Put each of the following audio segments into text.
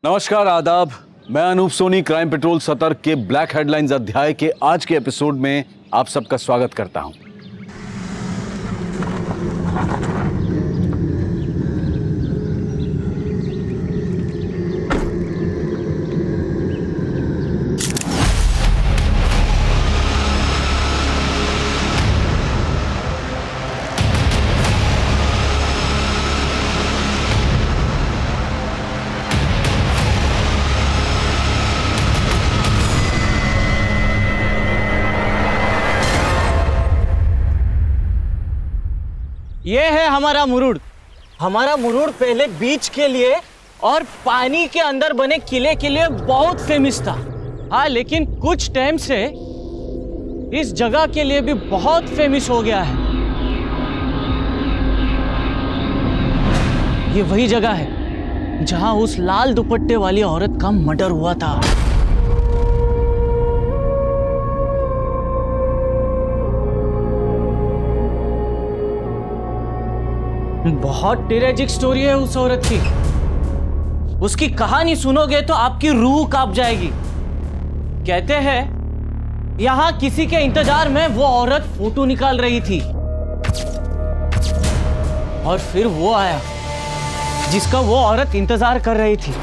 नमस्कार, आदाब। मैं अनूप सोनी क्राइम पेट्रोल सतर्क के ब्लैक हेडलाइंस अध्याय के आज के एपिसोड में आप सबका स्वागत करता हूं। ये है हमारा मुरुड। हमारा मुरुड पहले बीच के लिए और पानी के अंदर बने किले के लिए बहुत फेमस था। हाँ, लेकिन कुछ टाइम से इस जगह के लिए भी बहुत फेमस हो गया है। ये वही जगह है जहां उस लाल दुपट्टे वाली औरत का मर्डर हुआ था। बहुत ट्रेजिक स्टोरी है उस औरत की। उसकी कहानी सुनोगे तो आपकी रूह कांप जाएगी। कहते हैं यहां किसी के इंतजार में वो औरत फोटो निकाल रही थी और फिर वो आया जिसका वो औरत इंतजार कर रही थी।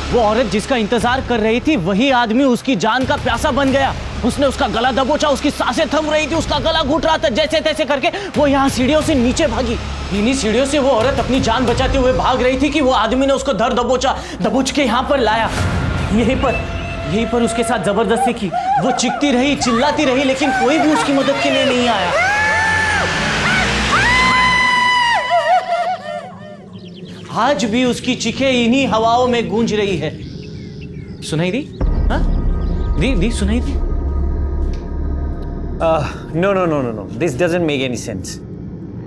वो औरत जिसका इंतजार कर रही थी वही आदमी उसकी जान का प्यासा बन गया। उसने उसका गला दबोचा, उसकी सांसें थम रही थी, उसका गला घुट रहा था। जैसे तैसे करके वो यहाँ सीढ़ियों से नीचे भागी। इन्हीं सीढ़ियों से वो औरत अपनी जान बचाते हुए भाग रही थी कि वो आदमी ने उसको धर दबोच के यहाँ पर लाया। यहीं पर उसके साथ जबरदस्ती की। वो चिखती रही, चिल्लाती रही, लेकिन कोई भी उसकी मदद के लिए नहीं आया। आज भी उसकी चीखें इन्हीं हवाओं में गूंज रही है। सुनाई दी? हाँ? दी सुनाई दी? No, this doesn't make any sense.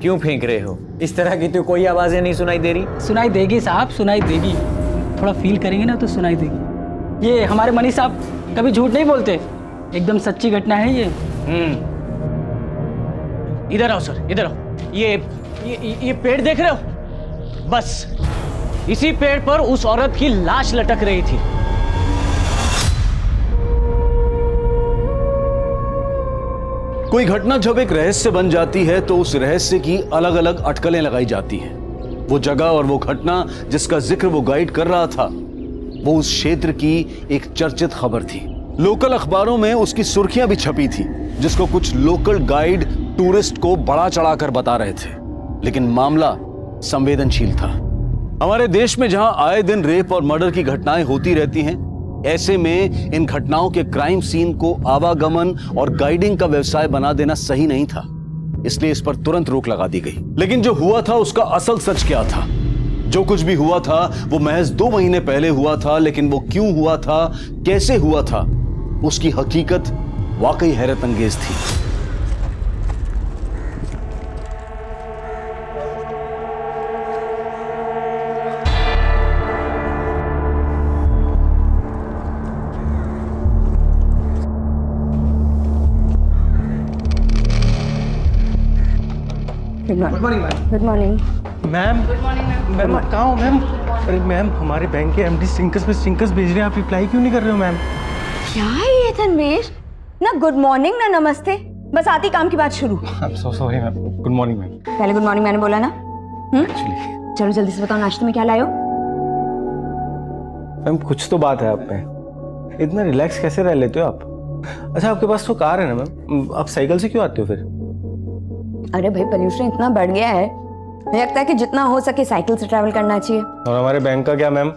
क्यों फेंक रहे हो? इस तरह की तो कोई आवाजें नहीं सुनाई दे रही। सुनाई देगी साहब, सुनाई देगी। थोड़ा फील करेंगे ना तो सुनाई देगी। ये हमारे मनी साहब कभी झूठ नहीं बोलते, एकदम सच्ची घटना है ये। इधर आओ सर, इधर आओ। ये पेड़ देख रहे हो? बस इसी पेड़ पर उस औरत की लाश लटक रही थी। कोई घटना जब एक रहस्य बन जाती है तो उस रहस्य की अलग अलग अटकलें लगाई जाती हैं। वो जगह और वो घटना जिसका जिक्र वो गाइड कर रहा था, वो उस क्षेत्र की एक चर्चित खबर थी। लोकल अखबारों में उसकी सुर्खियां भी छपी थी, जिसको कुछ लोकल गाइड टूरिस्ट को बड़ा चढ़ाकर बता रहे थे। लेकिन मामला संवेदनशील था। हमारे देश में जहां आए दिन रेप और मर्डर की घटनाएं होती रहती हैं, ऐसे में इन घटनाओं के क्राइम सीन को आवागमन और गाइडिंग का व्यवसाय बना देना सही नहीं था। इसलिए इस पर तुरंत रोक लगा दी गई। लेकिन जो हुआ था उसका असल सच क्या था? जो कुछ भी हुआ था वो महज 2 महीने पहले हुआ था, लेकिन वो क्यों हुआ था, कैसे हुआ था, उसकी हकीकत वाकई हैरत अंगेज थी। Good morning ma'am. मैम आप कहाँ हो मैम? अरे मैम, हमारे बैंक के एमडी स्टिंकर्स भेज रहे हैं, आप रिप्लाई क्यों नहीं कर रहे हो मैम? क्या है ये तन्वीर? ना गुड मॉर्निंग ना नमस्ते, बस आती काम की बात शुरू। I am so sorry ma'am. Good morning ma'am. पहले गुड मॉर्निंग मैंने बोला ना। एक्चुअली चलो जल्दी से बताओ, नाश्ते में क्या लाए हो? मैम कुछ तो बात है आप में, इतना रिलैक्स कैसे रह लेते हो आप? अच्छा आपके पास तो कार है ना मैम, आप साइकिल से क्यों आते हो फिर? अरे भाई, पोल्यूशन इतना बढ़ गया है, मुझे लगता है कि जितना हो सके साइकिल से ट्रैवल करना चाहिए। और हमारे बैंक का क्या मैम,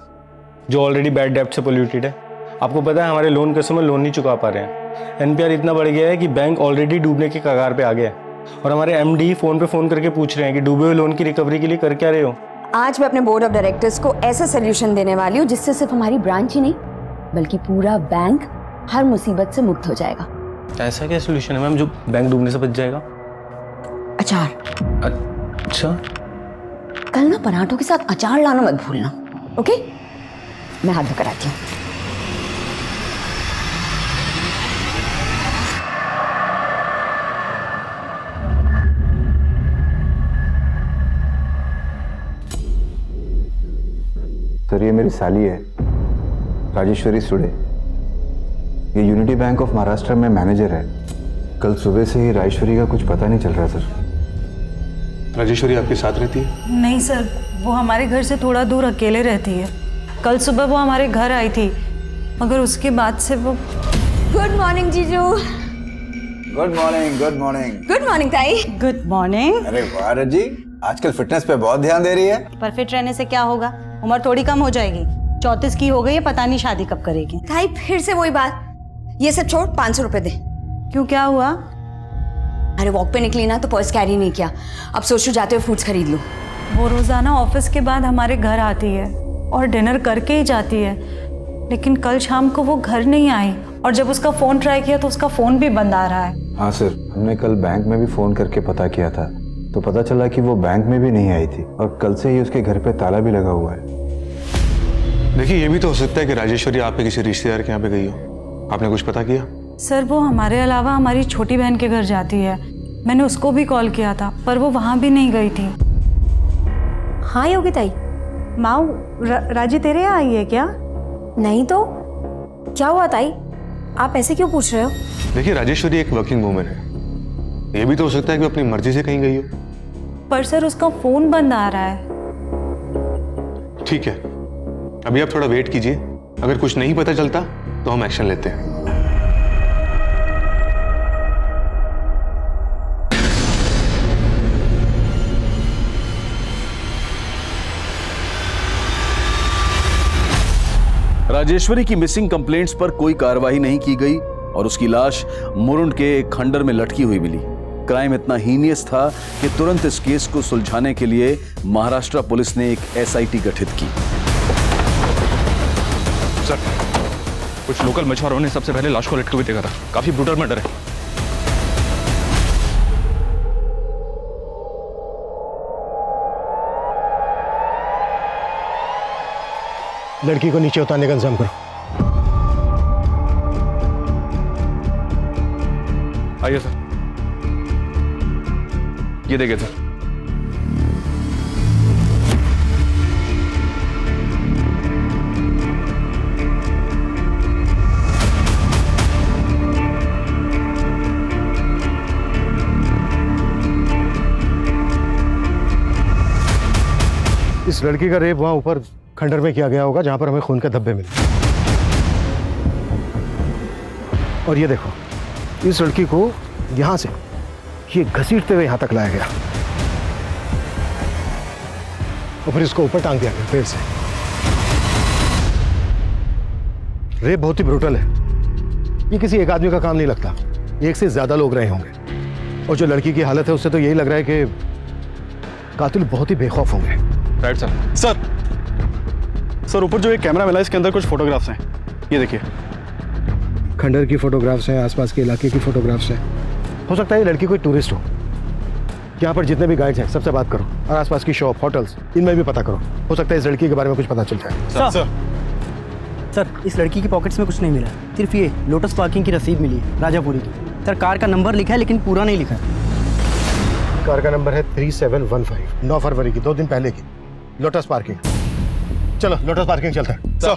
जो ऑलरेडी बैड डेब्ट से पोल्यूटेड है? आपको पता है हमारे लोन कस्टमर लोन नहीं चुका पा रहे हैं। एनपीआर इतना बढ़ गया है कि बैंक ऑलरेडी डूबने के कगार पे आ गया है। और हमारे एमडी फोन पे फोन करके पूछ रहे हैं कि डूबे हुए लोन की रिकवरी के लिए कर क्या रहे हो? आज मैं अपने बोर्ड ऑफ डायरेक्टर्स को ऐसा सोल्यूशन देने वाली हूँ जिससे सिर्फ हमारी ब्रांच ही नहीं बल्कि पूरा बैंक हर मुसीबत से मुक्त हो जाएगा। ऐसा क्या सोल्यूशन है मैम जो बैंक डूबने से बच जाएगा? अचार। अच्छा, कल ना पराठों के साथ अचार लाना मत भूलना, ओके? मैं हाथ धोकर आती हूँ। ये मेरी साली है, राजेश्वरी सुड़े। ये यूनिटी बैंक ऑफ महाराष्ट्र में मैनेजर है। कल सुबह से ही राजेश्वरी का कुछ पता नहीं चल रहा सर। राजेश्वरी आपके साथ रहती है? नहीं सर, वो हमारे घर से थोड़ा दूर अकेले रहती है। कल सुबह वो हमारे घर आई थी, मगर उसके बाद से वो। गुड मॉर्निंग जीजू। Good morning. Good morning. Good morning ताई। Good morning. अरे वाह रजी, आजकल फिटनेस पे बहुत ध्यान दे रही है। पर फिट रहने से क्या होगा, उम्र थोड़ी कम हो जाएगी। 34 की हो गई है, पता नहीं शादी कब करेगी। ताई फिर से वही बात, ये सब छोड़ 500 रुपए दे। क्यों, क्या हुआ? अरे वॉक पे निकली ना तो पर्स कैरी नहीं किया, अब सोचू जाते हुए फ्रूट्स खरीद लूं। वो रोजाना ऑफिस के बाद हमारे घर आती है और डिनर करके ही जाती है, लेकिन कल शाम को वो घर नहीं आई और जब उसका फोन ट्राई किया तो उसका फोन भी बंद आ रहा है। हाँ सर, हमने कल बैंक में भी फोन करके पता किया था तो पता चला कि वो बैंक में भी नहीं आई थी और कल से ही उसके घर पे ताला भी लगा हुआ है। देखिए, ये भी तो हो सकता है कि राजेश्वरी आप पे किसी रिश्तेदार के यहाँ पे गई हो। आपने कुछ पता किया? सर, वो हमारे अलावा हमारी छोटी बहन के घर जाती है। मैंने उसको भी कॉल किया था पर वो वहाँ भी नहीं गई थी। हाँ योगी ताई। माऊ, राजी तेरे यहाँ आई है क्या? नहीं तो क्या हुआ ताई, आप ऐसे क्यों पूछ रहे हो? देखिए, राजेश्वरी एक वर्किंग वूमेन है, ये भी तो हो सकता है कि वो अपनी मर्जी से कहीं गई हो। पर सर उसका फोन बंद आ रहा है। ठीक है, अभी आप थोड़ा वेट कीजिए, अगर कुछ नहीं पता चलता तो हम एक्शन लेते हैं। राजेश्वरी की मिसिंग कंप्लेंट्स पर कोई कार्रवाई नहीं की गई और उसकी लाश मुरुंड के एक खंडर में लटकी हुई मिली। क्राइम इतना हीनियस था कि तुरंत इस केस को सुलझाने के लिए महाराष्ट्र पुलिस ने एक एसआईटी गठित की। सर, कुछ लोकल मछुआरों ने सबसे पहले लाश को लटके हुए देखा था। काफी ब्रूटल मर्डर है। लड़की को नीचे उतारने का इंतजाम करो। आइए सर, ये देखिए सर। इस लड़की का रेप वहां ऊपर खंडर में किया गया होगा जहां पर हमें खून के धब्बे मिले। और ये देखो, इस लड़की को यहां से ये घसीटते हुए यहां तक लाया गया और फिर इसको ऊपर टांग दिया गया पेड़ से। रेप बहुत ही ब्रूटल है, ये किसी एक आदमी का काम नहीं लगता, एक से ज्यादा लोग रहे होंगे। और जो लड़की की हालत है उससे तो यही लग रहा है कि कातिल बहुत ही बेखौफ होंगे। Right sir. सर, ऊपर जो एक कैमरा मिला है इसके अंदर कुछ फोटोग्राफ्स हैं, ये देखिए। खंडर की फोटोग्राफ्स हैं, आसपास के इलाके की फोटोग्राफ्स हैं। हो सकता है ये लड़की कोई टूरिस्ट हो। यहाँ पर जितने भी गाइड्स हैं सबसे बात करो और आसपास की शॉप, होटल्स, इनमें भी पता करो। हो सकता है इस लड़की के बारे में कुछ पता चल जाए। सर, इस लड़की की पॉकेट्स में कुछ नहीं मिला, सिर्फ ये लोटस पार्किंग की रसीद मिली है राजापुरी की। सर, कार का नंबर लिखा है लेकिन पूरा नहीं लिखा है। कार का नंबर है 3715, 9 फरवरी की, 2 दिन पहले की, लोटस पार्किंग। चलो लोटस पार्किंग चलते हैं। सर,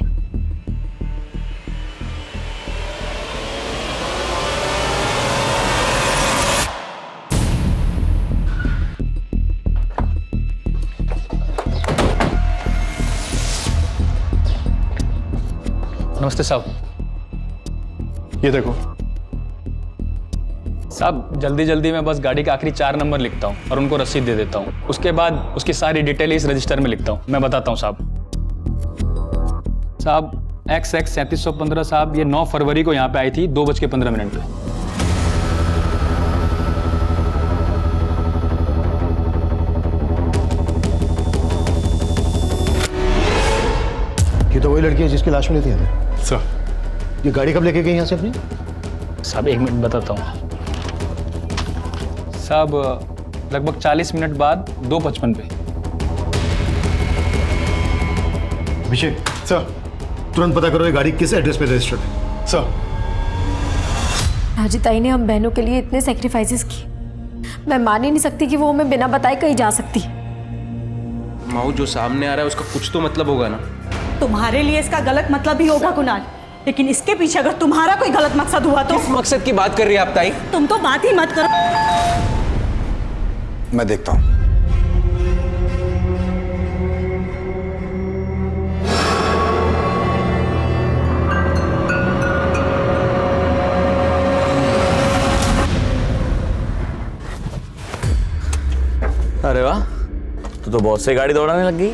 नमस्ते साहब। ये देखो साहब, जल्दी जल्दी मैं बस गाड़ी का आखिरी 4 नंबर लिखता हूँ और उनको रसीद दे देता हूँ। उसके बाद उसकी सारी डिटेल इस रजिस्टर में लिखता हूँ। मैं बताता हूँ साहब। XX 3715 साहब, ये 9 फरवरी को यहाँ पे आई थी 2:15 पे। ये तो वही लड़की है जिसकी लाश मिली थी हमें। सर, ये गाड़ी कब लेके गई यहाँ से अपनी? साहब 1 मिनट बताता हूँ साहब। लगभग 40 मिनट बाद 2:55 पे। अभिषेक सर, तुरंत पता करो ये गाड़ी किस एड्रेस पे रजिस्टर्ड है। सर। राजी ताई ने हम बहनों के लिए इतने सेक्रीफाइसेस किए, मैं मान ही नहीं सकती कि वो हमें बिना बताए कहीं जा सकती है। माऊ, जो सामने आ रहा है उसका कुछ तो मतलब होगा ना। तुम्हारे लिए इसका गलत मतलब ही होगा कुणाल, लेकिन इसके पीछे अगर तुम्हारा कोई गलत मकसद हुआ तो। किस मकसद की बात कर रही है आप ताई? तुम तो बात ही मत करो। मैं देखता हूँ। अरे वाह, तू तो बहुत से गाड़ी दौड़ाने लग गई।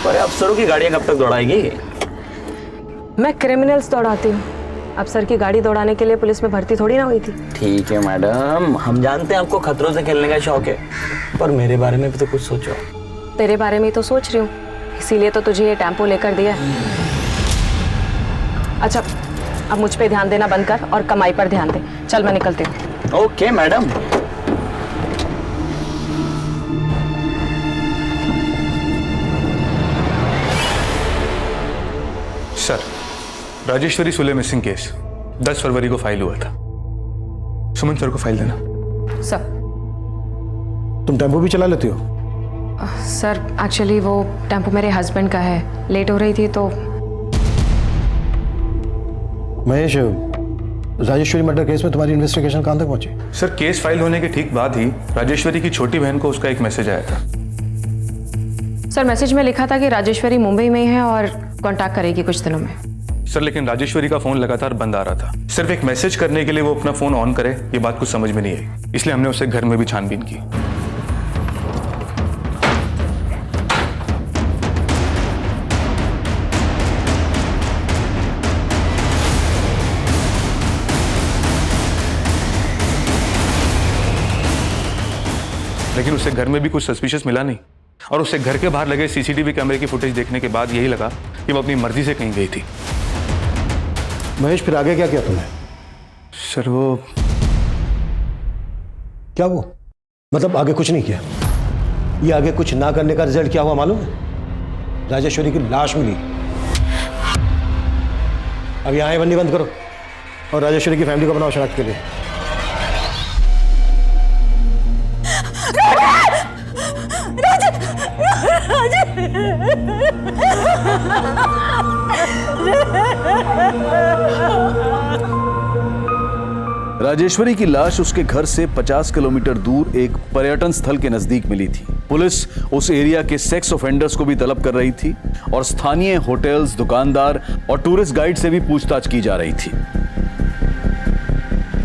पर अफसरों की गाड़ियां कब तक दौड़ाएगी? मैं क्रिमिनल्स दौड़ाती हूँ, अफसर की गाड़ी दौड़ाने के लिए पुलिस में भर्ती थोड़ी ना हुई थी। ठीक है मैडम, हम जानते हैं आपको खतरों से खेलने का शौक है, पर मेरे बारे में भी तो कुछ सोचो। तेरे बारे में तो सोच रही हूँ, इसीलिए तो तुझे ये टेम्पो लेकर दिया है। अच्छा, अब मुझ पे ध्यान देना बंद कर और कमाई पर ध्यान दे। चल मैं निकलती हूँ। Okay madam. Sir, Rajeshwari Sule missing case 10 फरवरी को फाइल हुआ था। सुमन सर को फाइल देना। सर। तुम टेम्पो भी चला लेती हो? सर एक्चुअली वो टेम्पो मेरे हस्बैंड का है, लेट हो रही थी तो। महेश, राजेश्वरी मर्डर केस में तुम्हारी इन्वेस्टिगेशन कहां तक पहुंची? सर, केस फाइल होने के ठीक बाद ही राजेश्वरी की छोटी बहन को उसका एक मैसेज आया था। सर मैसेज में लिखा था कि राजेश्वरी मुंबई में है और कांटेक्ट करेगी कुछ दिनों में। सर, लेकिन राजेश्वरी का फोन लगातार बंद आ रहा था। सिर्फ एक मैसेज करने के लिए वो अपना फोन ऑन करे, ये बात कुछ समझ में नहीं आई, इसलिए हमने उसे घर में भी छानबीन की। लेकिन उसे घर में भी कुछ सस्पिशियस मिला नहीं, और उसे घर के बाहर लगे सीसीटीवी कैमरे की फुटेज देखने के बाद यही लगा कि वो अपनी मर्जी से कहीं गई थी। महेश, फिर आगे क्या किया तुमने? सर वो क्या वो मतलब आगे कुछ नहीं किया? ये आगे कुछ ना करने का रिजल्ट क्या हुआ मालूम है? राजेश्वरी की लाश मिली। अब यहाँ बंदी बंद करो और राजेश्वरी की फैमिली को बनाओ शनाख्त के लिए। राजेश्वरी की लाश उसके घर से 50 किलोमीटर दूर एक पर्यटन स्थल के नजदीक मिली थी। पुलिस उस एरिया के सेक्स ऑफेंडर्स को भी तलब कर रही थी और स्थानीय होटल्स, दुकानदार और टूरिस्ट गाइड से भी पूछताछ की जा रही थी।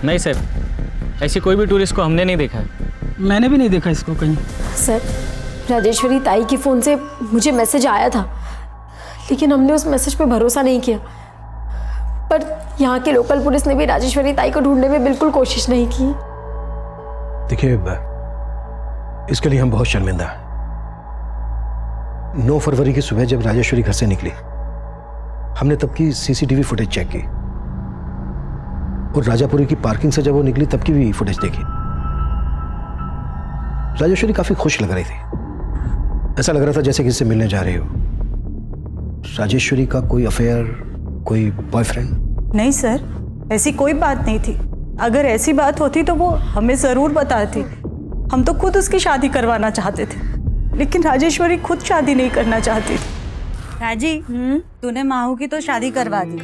नहीं सर, ऐसी कोई भी टूरिस्ट को हमने नहीं देखा है। मैंने भी नहीं देखा इसको कहीं। सर, राजेश्वरी ताई के फ़ोन से मुझे मैसेज आया था, लेकिन हमने उस मैसेज पे भरोसा नहीं किया। पर यहाँ के लोकल पुलिस ने भी राजेश्वरी ताई को ढूंढने में बिल्कुल कोशिश नहीं की। देखिए, इसके लिए हम बहुत शर्मिंदा हैं। 9 फरवरी की सुबह जब राजेश्वरी घर से निकली, हमने तब की सीसीटीवी फुटेज चेक की और राजापुरी की पार्किंग से जब वो निकली तब की भी फुटेज देखी। राजेश्वरी काफी खुश लग रही थी, ऐसा लग रहा था जैसे किसी से मिलने जा रही हो। राजेश्वरी का कोई अफेयर, कोई बॉयफ्रेंड? नहीं सर, ऐसी कोई बात नहीं थी। अगर ऐसी बात होती तो वो हमें ज़रूर बताती। हम तो खुद उसकी शादी करवाना चाहते थे, लेकिन राजेश्वरी खुद शादी नहीं करना चाहती थी। राजी, तूने माहू की तो शादी करवा दी,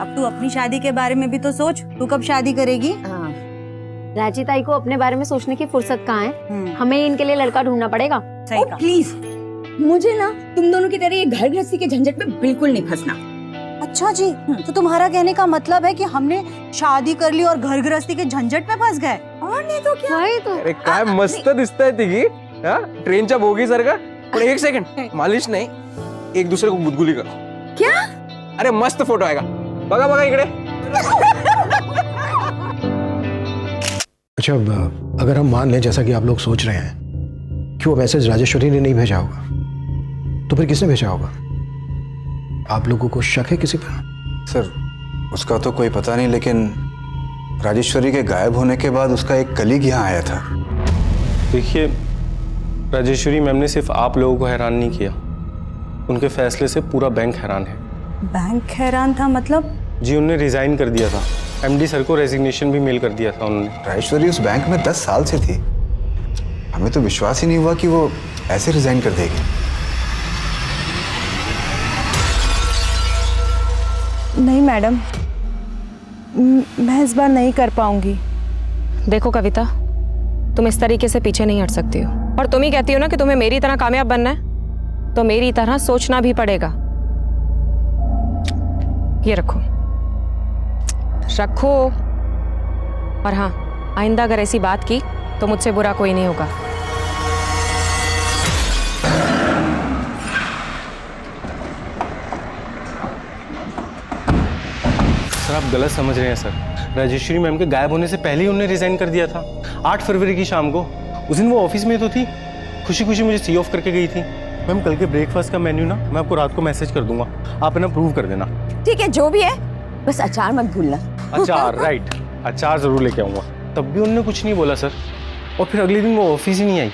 अब तू अपनी शादी के बारे में भी तो सोच। तू कब शादी करेगी? राजी ताई को अपने बारे में सोचने की फुर्सत कहाँ है? हमें इनके लिए लड़का ढूंढना पड़ेगा। प्लीज, मुझे ना तुम दोनों की तरह ये घर गृहस्थी के झंझट में बिल्कुल नहीं फंसना। अच्छा जी, तो तुम्हारा कहने का मतलब है कि हमने शादी कर ली और घर गृहस्थी के झंझट में फंस गए? और नहीं तो क्या? अरे काय मस्त दिसतंय तिघी, ट्रेनच्या बोगी सारखा। पण एक सेकंड, मालिश नाही, एक दूसरे को गुदगुली करो। क्या? अरे मस्त फोटो आएगा, बघा बघा इकडे। अच्छा, अगर हम मान लें जैसा कि आप लोग सोच रहे हैं कि वो मैसेज राजेश्वरी ने नहीं भेजा होगा, तो फिर किसने भेजा होगा? आप लोगों को शक है किसी पर? सर, उसका तो कोई पता नहीं, लेकिन राजेश्वरी के गायब होने के बाद उसका एक कलीग यहाँ आया था। देखिए, राजेश्वरी मैम ने सिर्फ आप लोगों को हैरान नहीं किया, उनके फैसले से पूरा बैंक हैरान है। बैंक हैरान था मतलब? जी, उन्होंने रिजाइन कर दिया था। एमडी सर को रेजिग्नेशन भी मेल कर दिया था उन्होंने। राजेश्वरी उस बैंक में 10 साल से थी, हमें तो विश्वास ही नहीं हुआ कि वो ऐसे रिजाइन कर देगी। नहीं मैडम, मैं इस बार नहीं कर पाऊंगी। देखो कविता, तुम इस तरीके से पीछे नहीं हट सकती हो, और तुम ही कहती हो ना कि तुम्हें मेरी तरह कामयाब बनना है, तो मेरी तरह सोचना भी पड़ेगा। ये रखो रखो, और हाँ, आइंदा अगर ऐसी बात की तो मुझसे बुरा कोई नहीं होगा। सर आप गलत समझ रहे हैं सर। राजेश्वरी मैम के गायब होने से पहले ही उन्होंने रिजाइन कर दिया था, 8 फरवरी की शाम को। उस दिन वो ऑफिस में तो थी, खुशी खुशी मुझे सी ऑफ करके गई थी। मैम कल के ब्रेकफास्ट का मेन्यू ना मैं आपको रात को मैसेज कर दूंगा, आप है ना प्रूव कर देना। ठीक है, जो भी है, बस अचार मत भूलना। अचार, राइट, अचार जरूर लेके आऊँगा। तब भी उन्होंने कुछ नहीं बोला सर, और फिर अगले दिन वो ऑफिस ही नहीं आई,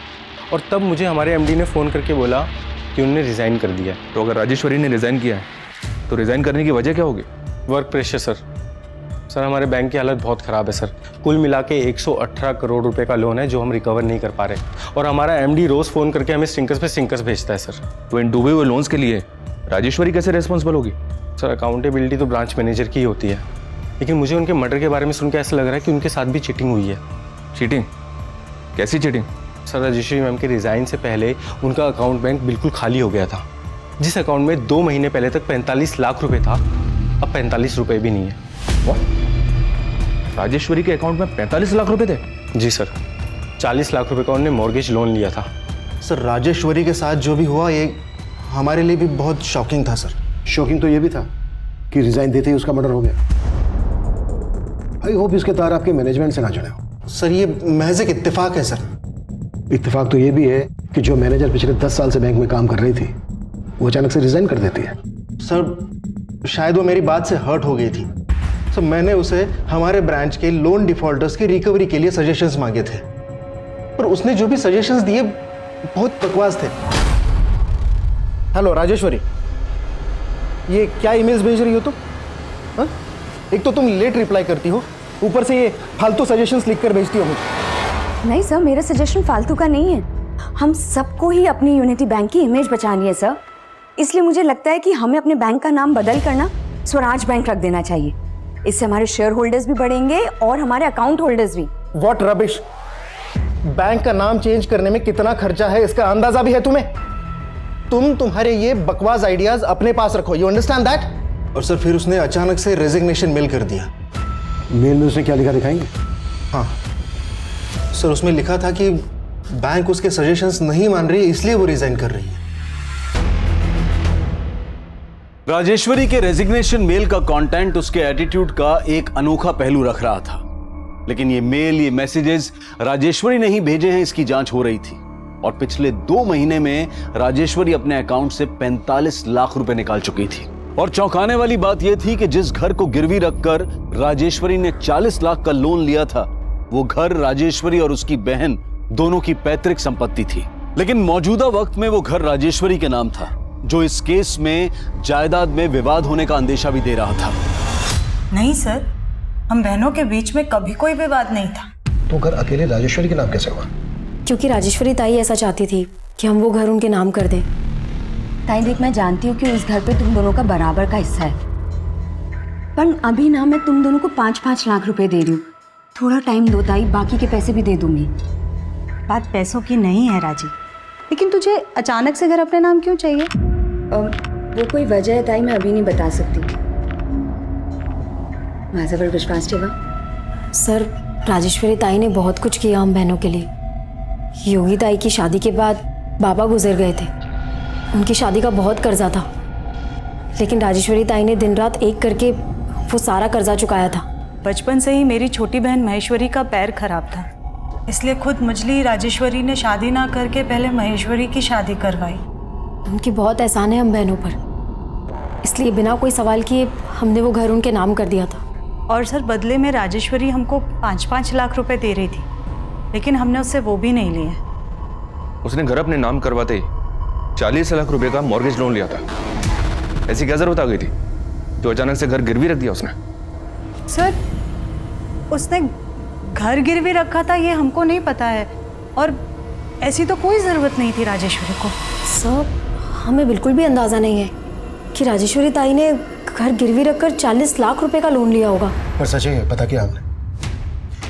और तब मुझे हमारे एमडी ने फ़ोन करके बोला कि उन्होंने रिज़ाइन कर दिया। तो अगर राजेश्वरी ने रिज़ाइन किया है तो रिज़ाइन करने की वजह क्या होगी? Work pressure sir. सर हमारे बैंक की हालत बहुत ख़राब है सर, कुल मिला के 118 करोड़ रुपए का लोन है जो हम रिकवर नहीं कर पा रहे, और हमारा एमडी रोज़ फ़ोन करके हमें स्टिंकर्स पे स्टिंकर्स भेजता है सर। तो इन डूबे हुए लोन्स के लिए राजेश्वरी कैसे रिस्पॉन्सिबल होगी? सर अकाउंटेबिलिटी तो ब्रांच मैनेजर की ही होती है, लेकिन मुझे उनके मर्डर के बारे में सुन के ऐसा लग रहा है कि उनके साथ भी चीटिंग हुई है। चीटिंग? कैसी चीटिंग? सर राजेश्वरी मैम के रिज़ाइन से पहले उनका अकाउंट बैंक बिल्कुल खाली हो गया था। जिस अकाउंट में 2 महीने पहले तक 45 लाख रुपए था, अब 45 रुपए भी नहीं है। राजेश्वरी के अकाउंट में 45 लाख रुपए थे? जी सर, 40 लाख रुपए का उन्होंने मॉर्गेज लोन लिया था। सर राजेश्वरी के साथ जो भी हुआ ये हमारे लिए भी बहुत शॉकिंग था सर। शॉकिंग तो ये भी था कि रिजाइन देते ही उसका मर्डर हो गया। आई होप इसके तार आपके मैनेजमेंट से ना जुड़े हो। सर ये महज एक इत्तेफाक है सर। इत्तेफाक तो ये भी है कि जो मैनेजर पिछले 10 साल से बैंक में काम कर रही थी वो अचानक से रिजाइन कर देती है। सर शायद वो मेरी बात से हर्ट हो गई थी, तो मैंने उसे हमारे ब्रांच के लोन डिफॉल्टर्स की रिकवरी के लिए सजेशंस मांगे थे, पर उसने जो भी सजेशंस दिए बहुत बकवास थे। हेलो राजेश्वरी, ये क्या ईमेल्स भेज रही हो तुम? हाँ? एक तो तुम लेट रिप्लाई करती हो, ऊपर से ये फालतू सजेशंस लिखकर भेजती हो मुझे। नहीं सर, मेरा सजेशन फालतू का नहीं है। हम सबको ही अपनी यूनिटी बैंक की इमेज बचानी है सर, इसलिए मुझे लगता है कि हमें अपने बैंक का नाम बदल कर ना स्वराज बैंक रख देना चाहिए। इससे हमारे शेयर होल्डर्स भी बढ़ेंगे और हमारे अकाउंट होल्डर्स भी। What rubbish! बैंक का नाम चेंज करने में कितना खर्चा है इसका अंदाजा भी है तुम्हें? तुम्हारे ये बकवास आइडियाज अपने पास रखो, यू अंडरस्टैंड दैट? और सर फिर उसने अचानक से रेजिग्नेशन मेल कर दिया। मेल में उसने क्या लिखा दिखाएंगे? हाँ सर, उसमें लिखा था कि बैंक उसके सजेशंस नहीं मान रही, इसलिए वो रिजाइन कर रही है। राजेश्वरी के रेजिग्नेशन मेल का कंटेंट उसके एटीट्यूड का एक अनोखा पहलू रख रहा था, लेकिन ये मेल, ये मैसेजेस राजेश्वरी ने ही भेजे हैं, इसकी जांच हो रही थी। और पिछले 2 महीने में राजेश्वरी अपने अकाउंट से 45 लाख रुपए निकाल चुकी थी। और चौंकाने वाली बात यह थी कि जिस घर को गिरवी रखकर राजेश्वरी ने 40 लाख का लोन लिया था, वो घर राजेश्वरी और उसकी बहन दोनों की पैतृक संपत्ति थी। लेकिन मौजूदा वक्त में वो घर राजेश्वरी के नाम था, जो इस केस में जायदाद में विवाद होने का अंदेशा भी दे रहा था। नहीं सर, हम बहनों के बीच में कभी कोई विवाद नहीं था। तो घर अकेले राजेश्वरी के नाम कैसे हुआ? क्योंकि राजेश्वरी ताई ऐसा चाहती थी कि हम वो घर उनके नाम कर दें। ताई देख, मैं जानती हूँ कि इस घर पे तुम दोनों का बराबर का हिस्सा है, पर अभी ना मैं तुम दोनों को 5-5 लाख रुपए दे रही हूँ। थोड़ा टाइम दो ताई, बाकी के पैसे भी दे दूंगी। बात पैसों की नहीं है राजी, लेकिन तुझे अचानक से घर अपने नाम क्यों चाहिए? वो कोई वजह है ताई, मैं अभी नहीं बता सकती। माझ्यावर विश्वास ठेवा। सर राजेश्वरी ताई ने बहुत कुछ किया हम बहनों के लिए। योगी ताई की शादी के बाद बाबा गुजर गए थे, उनकी शादी का बहुत कर्जा था, लेकिन राजेश्वरी ताई ने दिन रात एक करके वो सारा कर्जा चुकाया था। बचपन से ही मेरी छोटी बहन महेश्वरी का पैर खराब था, इसलिए खुद मजली राजेश्वरी ने शादी ना करके पहले महेश्वरी की शादी करवाई। उनकी बहुत एहसान है हम बहनों पर, इसलिए बिना कोई सवाल किए हमने वो घर उनके नाम कर दिया था। और सर बदले में राजेश्वरी हमको 5-5 लाख रुपए दे रही थी, लेकिन हमने उससे वो भी नहीं लिए। उसने घर अपने नाम करवाते 40 लाख रुपए का मॉर्गेज लोन लिया था। ऐसी क्या जरूरत आ गई थी तो अचानक से घर गिरवी रख दिया उसने? सर उसने घर गिरवी रखा था ये हमको नहीं पता है, और ऐसी तो कोई ज़रूरत नहीं थी राजेश्वरी को। सर हमें बिल्कुल भी अंदाज़ा नहीं है कि राजेश्वरी ताई ने घर गिरवी रखकर 40 लाख रुपए का लोन लिया होगा। पर सच है, पता किया हमने,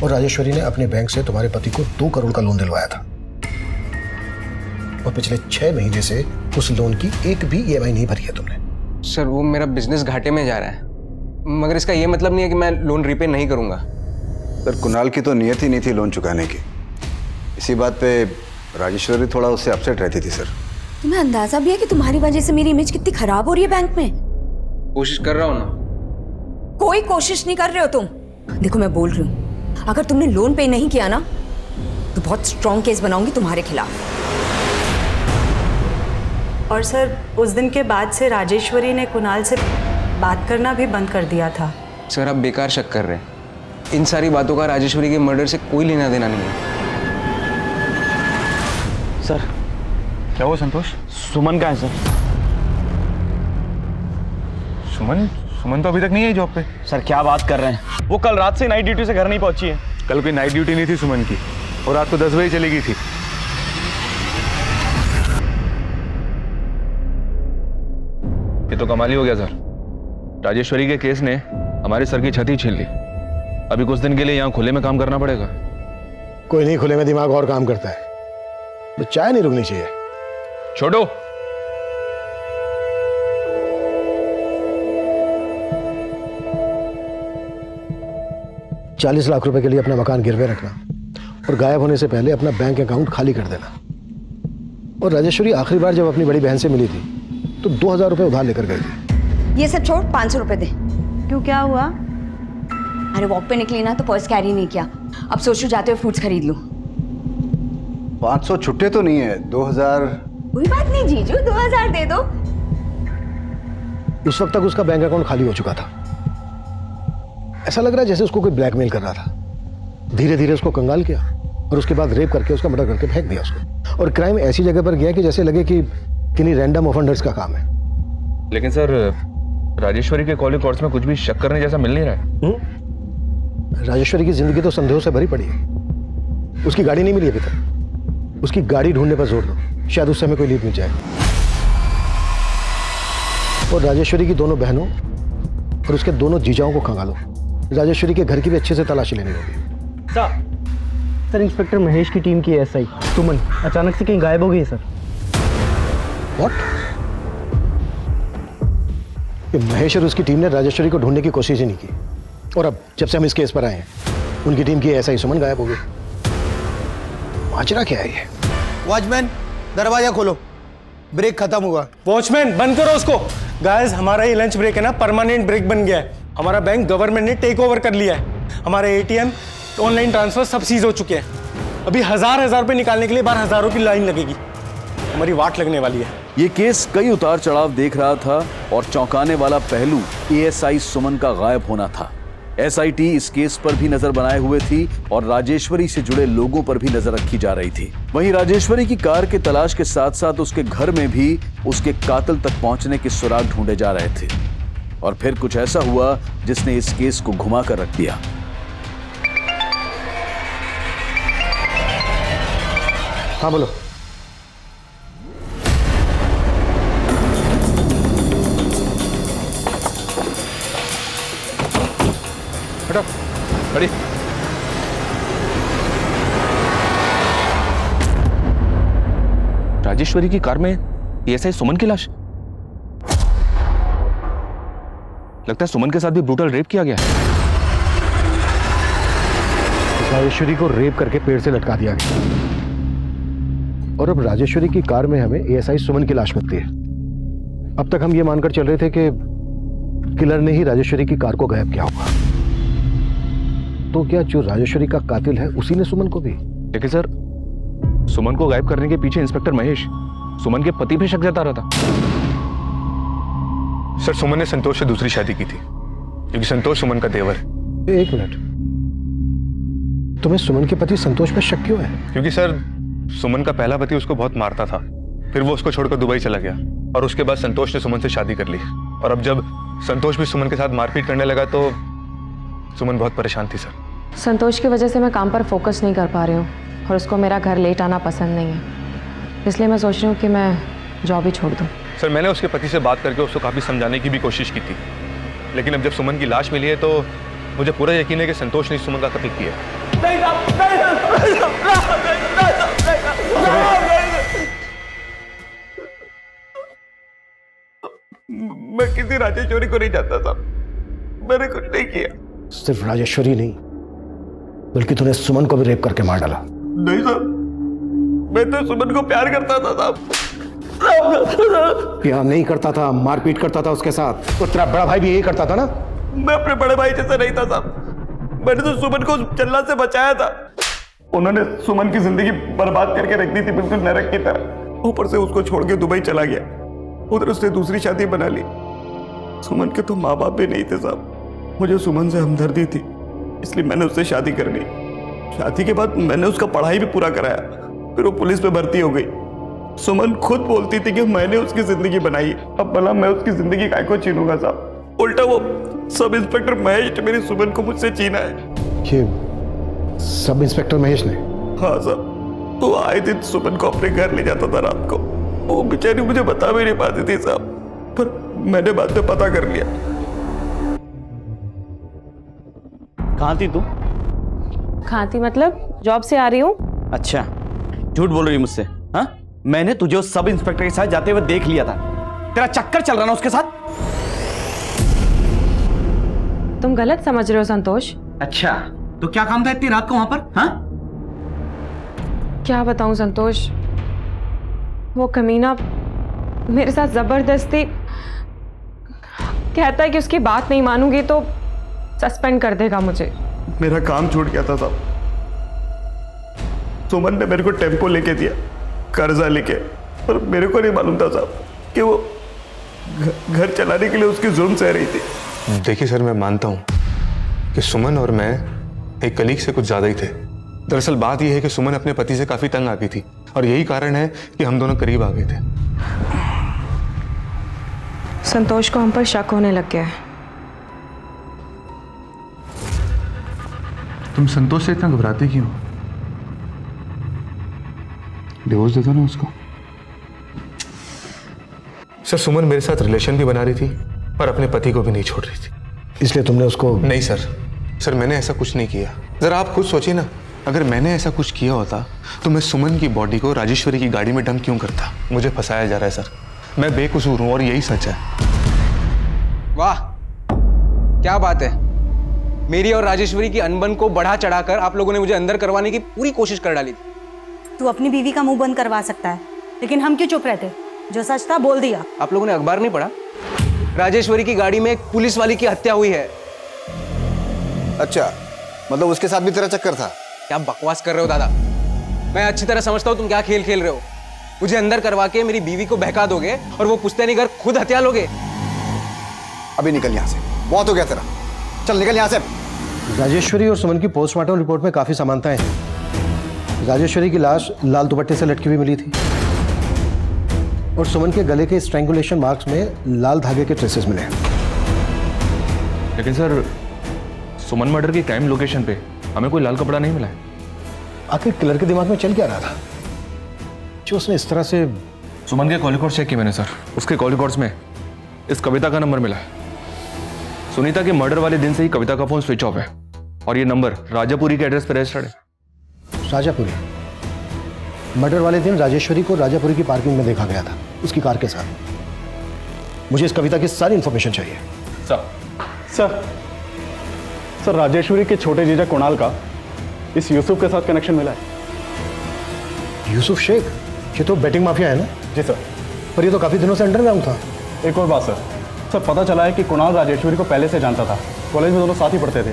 और राजेश्वरी ने अपने बैंक से तुम्हारे पति को 2 करोड़ का लोन दिलवाया था, और पिछले 6 महीने से उस लोन की एक भी EMI नहीं भरी है तुमने। सर वो मेरा बिजनेस घाटे में जा रहा है, मगर इसका ये मतलब नहीं है कि मैं लोन रिपे नहीं करूंगा। सर कुणाल की तो नियत ही नहीं थी लोन चुकाने की। इसी बात पे राजेश्वरी थोड़ा उससे अपसेट रहती थी सर। तुम्हें अंदाजा भी है कि तुम्हारी वजह से मेरी इमेज कितनी खराब हो रही है बैंक में? कोशिश कर रहा हूँ ना। कोई कोशिश नहीं कर रहे हो तुम। देखो मैं बोल रही हूँ, अगर तुमने लोन पे नहीं किया ना तो बहुत स्ट्रॉन्ग केस बनाऊंगी तुम्हारे खिलाफ। और सर उस दिन के बाद से राजेश्वरी ने कुणाल से बात करना भी बंद कर दिया था। सर आप बेकार शक कर रहे हैं, इन सारी बातों का राजेश्वरी के मर्डर से कोई लेना देना नहीं है। सर क्या हुआ संतोष? सुमन कहाँ है सर? सुमन तो अभी तक नहीं आई जॉब पे। सर क्या बात कर रहे हैं, वो कल रात से नाइट ड्यूटी से घर नहीं पहुंची है। कल कोई नाइट ड्यूटी नहीं थी सुमन की, और रात को 10 बजे चली गई थी। ये तो कमाल ही हो गया सर, राजेश्वरी के केस ने हमारे सर की छत छीन ली। अभी कुछ दिन के लिए यहाँ खुले में काम करना पड़ेगा। कोई नहीं, खुले में दिमाग और काम करता है, तो चाय नहीं रुकनी चाहिए। छोड़ो, ₹40 लाख रुपए के लिए अपना मकान गिरवे रखना और गायब होने से पहले अपना बैंक अकाउंट खाली कर देना। और राजेश्वरी आखिरी बार जब अपनी बड़ी बहन से मिली थी तो 2000 रुपए उधार लेकर गई थी। ये सब छोड़, 500 रुपए दे। क्यों, क्या हुआ? अरे वॉक पे निकली ना तो पर्स कैरी नहीं किया, अब सोचू जाते हुए फ्रूट्स खरीद लूं। 500 छुट्टे तो नहीं है, 2000। कोई बात नहीं जीजू, 2000 दे दो। उस वक्त तक उसका बैंक अकाउंट खाली हो चुका था। ऐसा लग रहा है जैसे उसको कोई ब्लैकमेल कर रहा था। धीरे धीरे उसको कंगाल किया और उसके बाद रेप करके उसका मर्डर करके फेंक दिया उसको। और क्राइम ऐसी जगह पर गया कि जैसे लगे कि किन्हीं रैंडम ऑफेंडर्स का काम है। लेकिन सर राजेश्वरी के कॉल रिकॉर्ड्स में कुछ भी शक करने जैसा मिल नहीं रहा है। राजेश्वरी की जिंदगी तो संदेहों से भरी पड़ी है। उसकी गाड़ी नहीं मिली अभी तक। उसकी गाड़ी ढूंढने पर जोर दो, शायद उससे हमें कोई लीड मिल जाए। और राजेश्वरी की दोनों बहनों और उसके दोनों जीजाओं को खंगालो। राजेश्वरी के घर की भी अच्छे से तलाशी लेनी होगी। सर इंस्पेक्टर महेश की टीम की SI सुमन अचानक से कहीं गायब हो गई है सर। व्हाट? महेश और उसकी टीम ने राजेश्वरी को ढूंढने की कोशिश ही नहीं की, और अब जब से हम इस केस पर आए हैं उनकी टीम की SI सुमन गायब हो गई। माजरा क्या है ये? वॉचमैन दरवाजा खोलो, ब्रेक खत्म हुआ। वॉचमैन बंद करो उसको। गाइस हमारा ये लंच ब्रेक है ना, परमानेंट ब्रेक बन गया है। हमारा बैंक गवर्नमेंट ने टेक ओवर कर लिया है। हमारे ATM ऑनलाइन ट्रांसफर सब सीज हो चुके हैं। अभी हजार रुपए निकालने के लिए बाहर हजारों की लाइन लगेगी। हमारी वाट लगने वाली है। ये केस कई उतार चढ़ाव देख रहा था, और चौंकाने वाला पहलू ASI सुमन का गायब होना था। SIT इस केस पर भी नजर बनाए हुए थी और राजेश्वरी से जुड़े लोगों पर भी नजर रखी जा रही थी। वहीं राजेश्वरी की कार के तलाश के साथ साथ उसके घर में भी उसके कातिल तक पहुंचने के सुराग ढूंढे जा रहे थे। और फिर कुछ ऐसा हुआ जिसने इस केस को घुमा कर रख दिया। हाँ बोलो। हटो, खड़ी। राजेश्वरी की कार में ASI सुमन की लाश। लगता है सुमन के साथ भी ब्रूटल रेप किया गया। राजेश्वरी को रेप करके पेड़ से लटका दिया गया, और अब राजेश्वरी की कार में हमें ASI सुमन की लाश मिलती है। अब तक हम ये मानकर चल रहे थे कि किलर ने ही राजेश्वरी की कार को गायब किया होगा। तो क्या जो राजेश्वरी का कातिल है उसी ने सुमन को भी? लेकिन सर सुमन को गायब करने के पीछे इंस्पेक्टर महेश सुमन के पति पे शक जता रहा था। सर सुमन ने संतोष से दूसरी शादी की थी, क्योंकि संतोष सुमन का देवर है। एक मिनट, तुम्हें सुमन के पति संतोष पे शक क्यों है? क्योंकि सर सुमन का पहला पति उसको बहुत मारता था, फिर वो उसको छोड़कर दुबई चला गया, और उसके बाद संतोष ने सुमन से शादी कर ली। और अब जब संतोष भी सुमन के साथ मारपीट करने लगा तो सुमन बहुत परेशान थी सर। संतोष की वजह से मैं काम पर फोकस नहीं कर पा रही हूँ, और उसको मेरा घर लेट आना पसंद नहीं है, इसलिए मैं सोच रही हूँ कि मैं जॉब ही छोड़ दूँ। सर मैंने उसके पति से बात करके उसको काफ़ी समझाने की भी कोशिश की थी, लेकिन अब जब सुमन की लाश मिली है तो मुझे पूरा यकीन है कि संतोष ने सुमन का कत्ल किया। मैं किसी राजेश्वरी को नहीं जानता था, मैंने कुछ नहीं किया। सिर्फ राजेश्वरी नहीं बल्कि तूने सुमन को भी रेप करके मार डाला। नहीं साहब, मैं तो सुमन को प्यार करता था साहब। प्यार नहीं करता था, मारपीट करता था उसके साथ। तो तेरा बड़ा भाई भी यही करता था ना? मैं अपने बड़े भाई जैसा नहीं था साहब, मैंने तो सुमन को जल्लाद से बचाया था। उन्होंने सुमन की जिंदगी बर्बाद करके रख दी थी, बिल्कुल नरक की तरह। ऊपर से उसको छोड़ के दुबई चला गया, उधर उसने दूसरी शादी बना ली। सुमन के तो माँ बाप भी नहीं थे साहब, मुझे सुमन से हमदर्दी थी, इसलिए मैंने उससे शादी कर ली। शादी के बाद मैंने उसका पढ़ाई भी पूरा कराया, फिर वो पुलिस में भर्ती हो गई। सुमन खुद बोलती थी कि मैंने उसकी जिंदगी बनाई, अब भला मैं उसकी जिंदगी काय को छीनूंगा साहब? उल्टा वो सब इंस्पेक्टर महेश ने मेरी सुमन को मुझसे छीना है। ये सब इंस्पेक्टर महेश ने? हाँ साहब, तो आए दिन सुमन को अपने घर ले जाता था रात को। वो बेचारी मुझे बता भी नहीं पाती थी साहब, पर मैंने बाद में पता कर लिया। कहाँ थी तू? कहाँ थी मतलब? जॉब से आ रही हूँ। अच्छा, झूठ बोल रही मुझसे? हाँ, मैंने तुझे उस सब इंस्पेक्टर के साथ जाते हुए देख लिया था। तेरा चक्कर चल रहा ना उसके साथ? तुम गलत समझ रहे हो संतोष। अच्छा, तो क्या काम था इतनी रात को वहां पर? हाँ, क्या बताऊं संतोष, वो कमीना मेरे साथ जबरदस्ती कहता है कि उसकी बात नहीं मानूंगी तो सस्पेंड कर देगा मुझे। मेरा काम छूट गया था साहब। सुमन ने मेरे को टेम्पो लेके दिया, कर्जा लेके, पर मेरे को नहीं मालूम था साहब कि वो घर चलाने के लिए उसकी जुर्म सह रही थी। देखिए सर, मैं मानता हूँ कि सुमन और मैं एक कलीग से कुछ ज्यादा ही थे। दरअसल बात यह है कि सुमन अपने पति से काफी तंग आ गई थी और यही कारण है कि हम दोनों करीब आ गए थे। संतोष को हम पर शक होने लग गया है। तुम संतोष से इतना घबराती क्यों? डिवोर्स दे दो ना उसको। सर, सुमन मेरे साथ रिलेशन भी बना रही थी पर अपने पति को भी नहीं छोड़ रही थी। इसलिए तुमने उसको? नहीं सर, मैंने ऐसा कुछ नहीं किया। जरा आप खुद सोचिए ना, अगर मैंने ऐसा कुछ किया होता तो मैं सुमन की बॉडी को राजेश्वरी की गाड़ी में डंप क्यों करता? मुझे फंसाया जा रहा है सर, मैं बेकसूर हूं और यही सच है। वाह, क्या बात है। मेरी और राजेश्वरी की अनबन को बढ़ा चढ़ाकर आप लोगों ने मुझे अंदर करवाने की पूरी कोशिश कर डाली थी। तू अपनी बीवी का मुंह बंद करवा सकता है, लेकिन हम क्यों चुप रहते? जो सच था बोल दिया। आप लोगों ने अखबार नहीं पढ़ा? राजेश्वरी की गाड़ी में एक पुलिस वाली की हत्या हुई है। अच्छा, मतलब उसके साथ भी तेरा चक्कर था? क्या बकवास कर रहे हो दादा? मैं अच्छी तरह समझता हूँ तुम क्या खेल खेल रहे हो। मुझे अंदर करवा के मेरी बीवी को बहका दोगे और वो पुश्तैनी घर खुद हत्या लोगे। अभी निकल यहाँ से, बहुत हो गया तेरा, चल निकल यहाँ से। राजेश्वरी और सुमन की पोस्टमार्टम रिपोर्ट में काफी समानताएं हैं। राजेश्वरी की लाश लाल दुपट्टे से लटकी हुई मिली थी और सुमन के गले के स्ट्रैंगुलेशन मार्क्स में लाल धागे के ट्रेसेस मिले हैं। लेकिन सर, सुमन मर्डर की क्राइम लोकेशन पे हमें कोई लाल कपड़ा नहीं मिला है। आखिर किलर के दिमाग में चल क्या रहा था जो उसने इस तरह से? सुमन के कॉल रिकॉर्ड्स चेक किए मैंने सर, उसके कॉल रिकॉर्ड्स में इस कविता का नंबर मिला है। सुनीता के मर्डर वाले दिन से ही कविता का फोन स्विच ऑफ है और ये नंबर राजापुरी के एड्रेस पर रजिस्टर्ड है। राजापुरी? मर्डर वाले दिन राजेश्वरी को राजापुरी की पार्किंग में देखा गया था उसकी कार के साथ। मुझे इस कविता की सारी इंफॉर्मेशन चाहिए। सर, राजेश्वरी के छोटे जीजा कुणाल का इस यूसुफ के साथ कनेक्शन मिला है। यूसुफ शेख? ये तो बेटिंग माफिया है ना? जी सर। पर ये तो काफी दिनों से अंडरग्राउंड था। एक और बात सर, पता चला है कि कुणाल राजेश्वरी को पहले से जानता था, कॉलेज में दोनों साथ ही पढ़ते थे।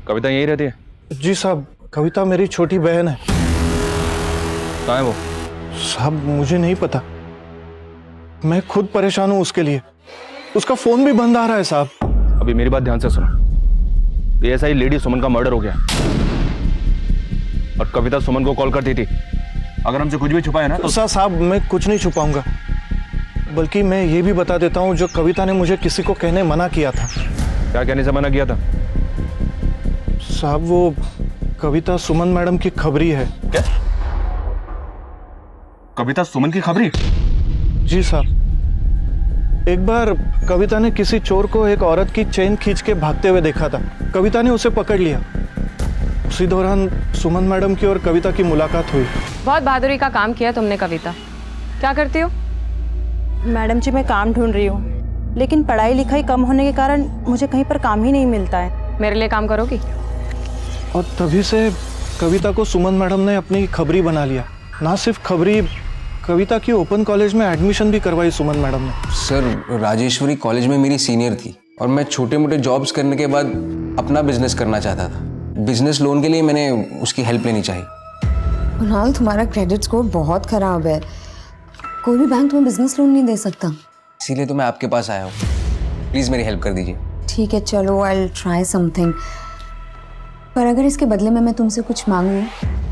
कविता यही रहती है? जी साहब, कविता मेरी छोटी बहन है। कहाँ है वो? साहब मुझे नहीं पता, मैं खुद परेशान हूं उसके लिए। उसका फोन भी बंद आ रहा है साहब। अभी मेरी बात ध्यान से सुनो। ये ऐसा ही लेडी सुमन का मर्डर हो गया और कविता सुमन को कॉल करती थी। अगर हमसे कुछ भी छुपाया ना तो साहब मैं कुछ नहीं छुपाऊंगा, बल्कि मैं ये भी बता देता हूं जो कविता ने मुझे किसी को कहने मना किया था। क्या कहने से मना किया था? साहब वो कविता सुमन मैडम की खबरी है। क्या? कविता सुमन की खबरी? जी साहब, एक बार कविता ने किसी चोर को एक औरत की चेन खींच के भागते हुए देखा था। कविता ने उसे पकड़ लिया। उसी दौरान सुमन मैडम की और कविता की मुलाकात हुई। बहुत बहादुरी का काम किया तुमने कविता। क्या करती हो? मैडम जी मैं काम ढूंढ रही हूँ, लेकिन पढ़ाई लिखाई कम होने के कारण मुझे कहीं पर काम ही नहीं मिलता है। मेरे लिए काम करोगी? और तभी से कविता को सुमन मैडम ने अपनी खबरी बना लिया। ना सिर्फ खबरी, कविता की ओपन कॉलेज में एडमिशन भी करवाई सुमन मैडम ने। सर, राजेश्वरी कॉलेज में मेरी सीनियर थी और मैं छोटे मोटे जॉब्स करने के बाद अपना बिजनेस करना चाहता था। बिजनेस लोन के लिए मैंने उसकी हेल्प लेनी चाहिए। कुणाल, तुम्हारा क्रेडिट स्कोर बहुत खराब है, कोई भी बैंक तुम्हें बिजनेस लोन नहीं दे सकता। इसीलिए तो मैं आपके पास आया हूँ। प्लीज़ मेरी हेल्प कर दीजिए। ठीक है, चलो, आई विल ट्राई समथिंग। पर अगर इसके बदले में मैं तुमसे कुछ मांगूं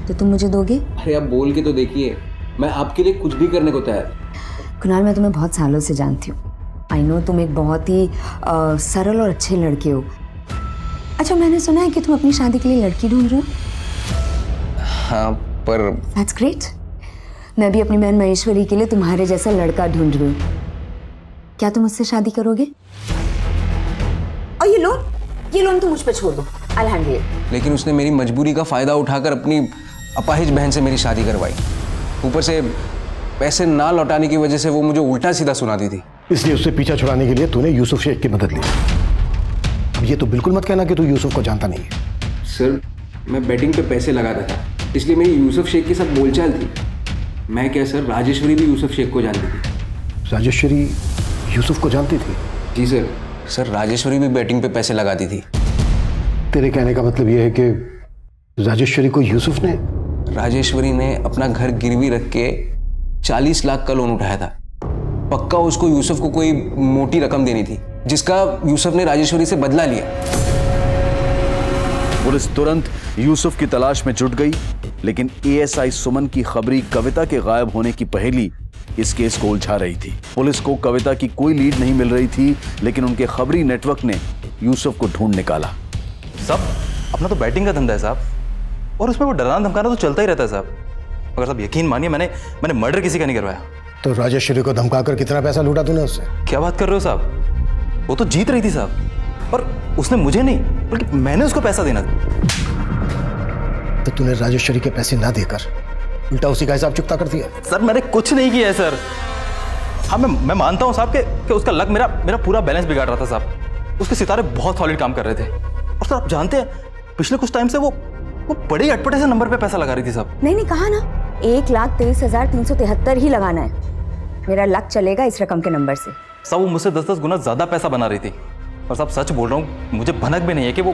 तो तुम मुझे दोगे? अरे आप बोल के तो देखिए, मैं आपके लिए कुछ भी करने को तैयार। कुणाल, मैं तुम्हें बहुत सालों से जानती हूँ। आई नो तुम एक बहुत ही सरल और अच्छे लड़के हो। अच्छा, मैंने सुना है कि तुम अपनी शादी के लिए लड़की ढूंढ रहे हो। हाँ, पर दैट्स ग्रेट। मैं भी अपनी बहन महेश्वरी के लिए तुम्हारे जैसा लड़का ढूंढ रही हूँ। क्या तुम मुझसे शादी करोगे? और ये लोन तुम मुझ पे छोड़ दो, आई विल हैंडल इट। लेकिन उसने मेरी मजबूरी का फ़ायदा उठाकर अपनी अपाहिज बहन से मेरी शादी करवाई। ऊपर से पैसे ना लौटाने की वजह से वो मुझे उल्टा सीधा सुनाती थी। इसलिए उससे पीछा छुड़ाने के लिए तूने यूसुफ शेख की मदद ली। ये तो बिल्कुल मत कहना कि तू यूसुफ को जानता नहीं है। सर, मैं बैटिंग पे पैसे लगाता था, इसलिए मेरी यूसुफ शेख के साथ बोलचाल थी। मैं क्या सर, राजेश्वरी भी यूसुफ शेख को जानती थी। राजेश्वरी यूसुफ को जानती थी? जी सर। सर, राजेश्वरी भी बैटिंग पे पैसे लगाती थी। तेरे कहने का मतलब यह है कि राजेश्वरी को यूसुफ ने? राजेश्वरी ने अपना घर गिरवी रख के 40 लाख का लोन उठाया था। पक्का उसको यूसुफ को कोई मोटी रकम देनी थी, जिसका यूसुफ ने राजेश्वरी से बदला लिया। पुलिस तुरंत यूसुफ की तलाश में जुट गई, लेकिन एएसआई सुमन की खबरी कविता के गायब होने की पहेली इस केस को उलझा रही थी। पुलिस को कविता की कोई लीड नहीं मिल रही थी, लेकिन उनके खबरी नेटवर्क ने यूसुफ को ढूंढ निकाला। साहब, अपना तो बैटिंग का धंधा है साहब, और उसमें वो डराना धमकाना तो चलता ही रहता है साहब। अगर साहब यकीन मानिए, मैंने मर्डर किसी का नहीं करवाया। तो राजेश्वरी को धमकाकर कितना पैसा लूटा तूने उससे? क्या बात कर रहे हो साहब? वो तो जीत रही थी साहब, और उसने मुझे नहीं बल्कि मैंने उसको पैसा देना था। तो तूने राजेश्वरी के पैसे ना देकर उल्टा उसी का हिसाब चुकता कर दिया? सर, मैंने कुछ नहीं किया है सर। हाँ, मैं मानता हूँ साहब कि उसका लक मेरा पूरा बैलेंस बिगाड़ रहा था साहब। उसके सितारे बहुत सॉलिड काम कर रहे थे, और सर आप जानते हैं पिछले कुछ टाइम से वो बड़े ही अटपटे से नंबर पे पैसा लगा रही थी साहब। नहीं, कहा ना 1,23,373 ही लगाना है। मेरा लक चलेगा इस रकम के नंबर से। साहब, वो मुझसे 10-10 गुना ज्यादा पैसा बना रही थी, और साहब सच बोल रहा हूँ, मुझे भनक भी नहीं है कि वो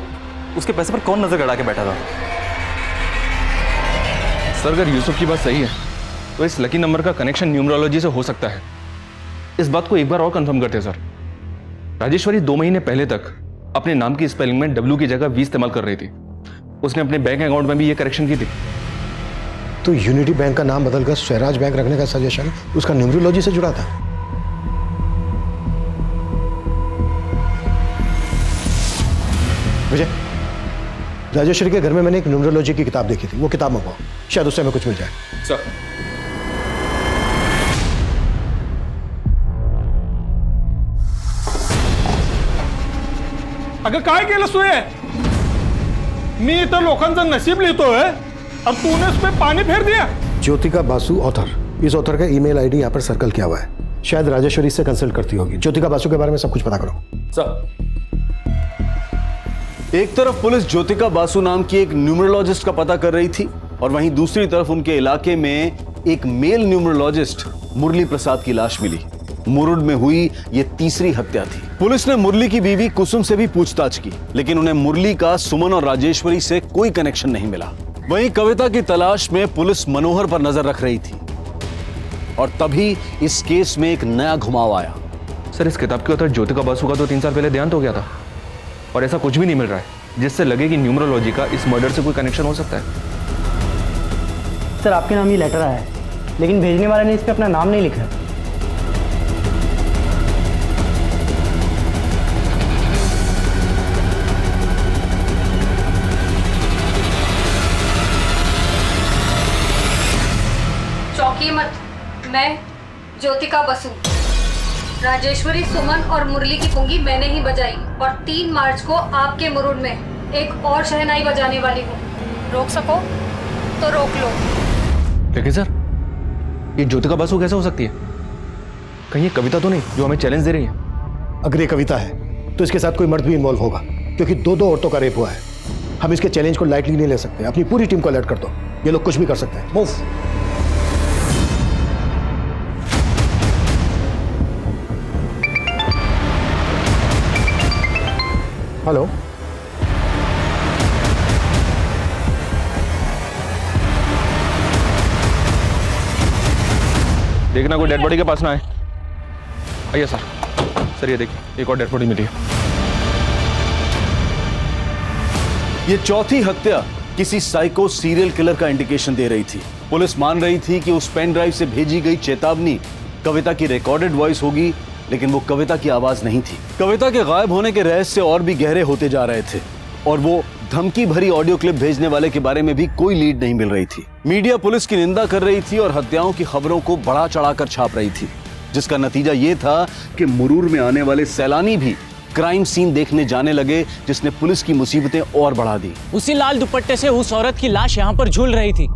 उसके पैसे पर कौन नजर गड़ा के बैठा था। सर, अगर यूसुफ की बात सही है तो इस लकी नंबर का कनेक्शन न्यूमरोलॉजी से हो सकता है। इस बात को एक बार और कंफर्म करते हैं सर। राजेश्वरी 2 महीने पहले तक अपने नाम की स्पेलिंग में W की जगह V इस्तेमाल कर रही थी। उसने अपने बैंक अकाउंट में भी ये करेक्शन की थी। तो यूनिटी बैंक का नाम बदलकर स्वराज बैंक रखने का सजेशन उसका न्यूमरोलॉजी से जुड़ा था? विजय, राजेश्वरी के घर में मैंने एक न्यूमरोलॉजी की किताब देखी थी, वो किताब मंगवाओ, शायद उससे हमें कुछ मिल जाए। सर, अगं काय केलं सोय? मी इथं लोकांचं नशीब लिहितोय और तूने उस पे पानी फेर दिया। ज्योतिका बासु ऑथर, इस ऑथर का ईमेल आईडी यहाँ पर सर्कल किया हुआ है। शायद राजेश्वरी से कंसल्ट करती होगी। ज्योतिका बासु के बारे में सब कुछ पता करो। सर, एक तरफ पुलिस ज्योतिका बासु नाम की एक न्यूमरोलॉजिस्ट का पता कर रही थी, और वहीं दूसरी तरफ उनके इलाके में एक मेल न्यूमरोलॉजिस्ट मुरली प्रसाद की लाश मिली। मुरुड में हुई ये तीसरी हत्या थी। पुलिस ने मुरली की बीवी कुसुम से भी पूछताछ की, लेकिन उन्हें मुरली का सुमन और राजेश्वरी से कोई कनेक्शन नहीं मिला। वहीं कविता की तलाश में पुलिस मनोहर पर नजर रख रही थी, और तभी इस केस में एक नया घुमाव आया। सर, इस किताब के author ज्योतिका बासु का तो 3 साल पहले देहांत हो गया था, और ऐसा कुछ भी नहीं मिल रहा है जिससे लगे कि न्यूमरोलॉजी का इस मर्डर से कोई कनेक्शन हो सकता है। सर, आपके नाम ये लेटर आया है, लेकिन भेजने वाले ने इस पे अपना नाम नहीं लिखा। ज्योतिका बसु, राजेश्वरी, सुमन और मुरली की पुंगी मैंने ही बजाई और 3 मार्च को आपके मुरुड में एक और शहनाई बजाने वाली हूँ। रोक सको तो रोक लो। लेकिन सर, ये ज्योतिका बसु कैसे हो सकती है? कहीं ये कविता तो नहीं जो हमें चैलेंज दे रही है? अगर ये कविता है तो इसके साथ कोई मर्द भी इन्वॉल्व होगा, क्योंकि 2 औरतों का रेप हुआ है। हम इसके चैलेंज को लाइटली नहीं ले सकते। अपनी पूरी टीम को अलर्ट कर दो, ये लोग कुछ भी कर सकते हैं। मूव। हेलो, देखना कोई डेड बॉडी के पास ना आए। आइए सर, ये देखिए एक और डेड बॉडी मिली है। ये चौथी हत्या किसी साइको सीरियल किलर का इंडिकेशन दे रही थी। पुलिस मान रही थी कि उस पेन ड्राइव से भेजी गई चेतावनी कविता की रिकॉर्डेड वॉइस होगी, लेकिन वो कविता की आवाज नहीं थी। कविता के गायब होने के रहस्य और भी गहरे होते जा रहे थे और वो धमकी भरी ऑडियो क्लिप भेजने वाले के बारे में भी कोई लीड नहीं मिल रही थी। मीडिया पुलिस की निंदा कर रही थी और हत्याओं की खबरों को बढ़ा चढ़ाकर छाप रही थी, जिसका नतीजा ये था कि मुरूर में आने वाले सैलानी भी क्राइम सीन देखने जाने लगे, जिसने पुलिस की मुसीबतें और बढ़ा दी। उसी लाल दुपट्टे से उस औरत की लाश यहाँ पर झूल रही थी।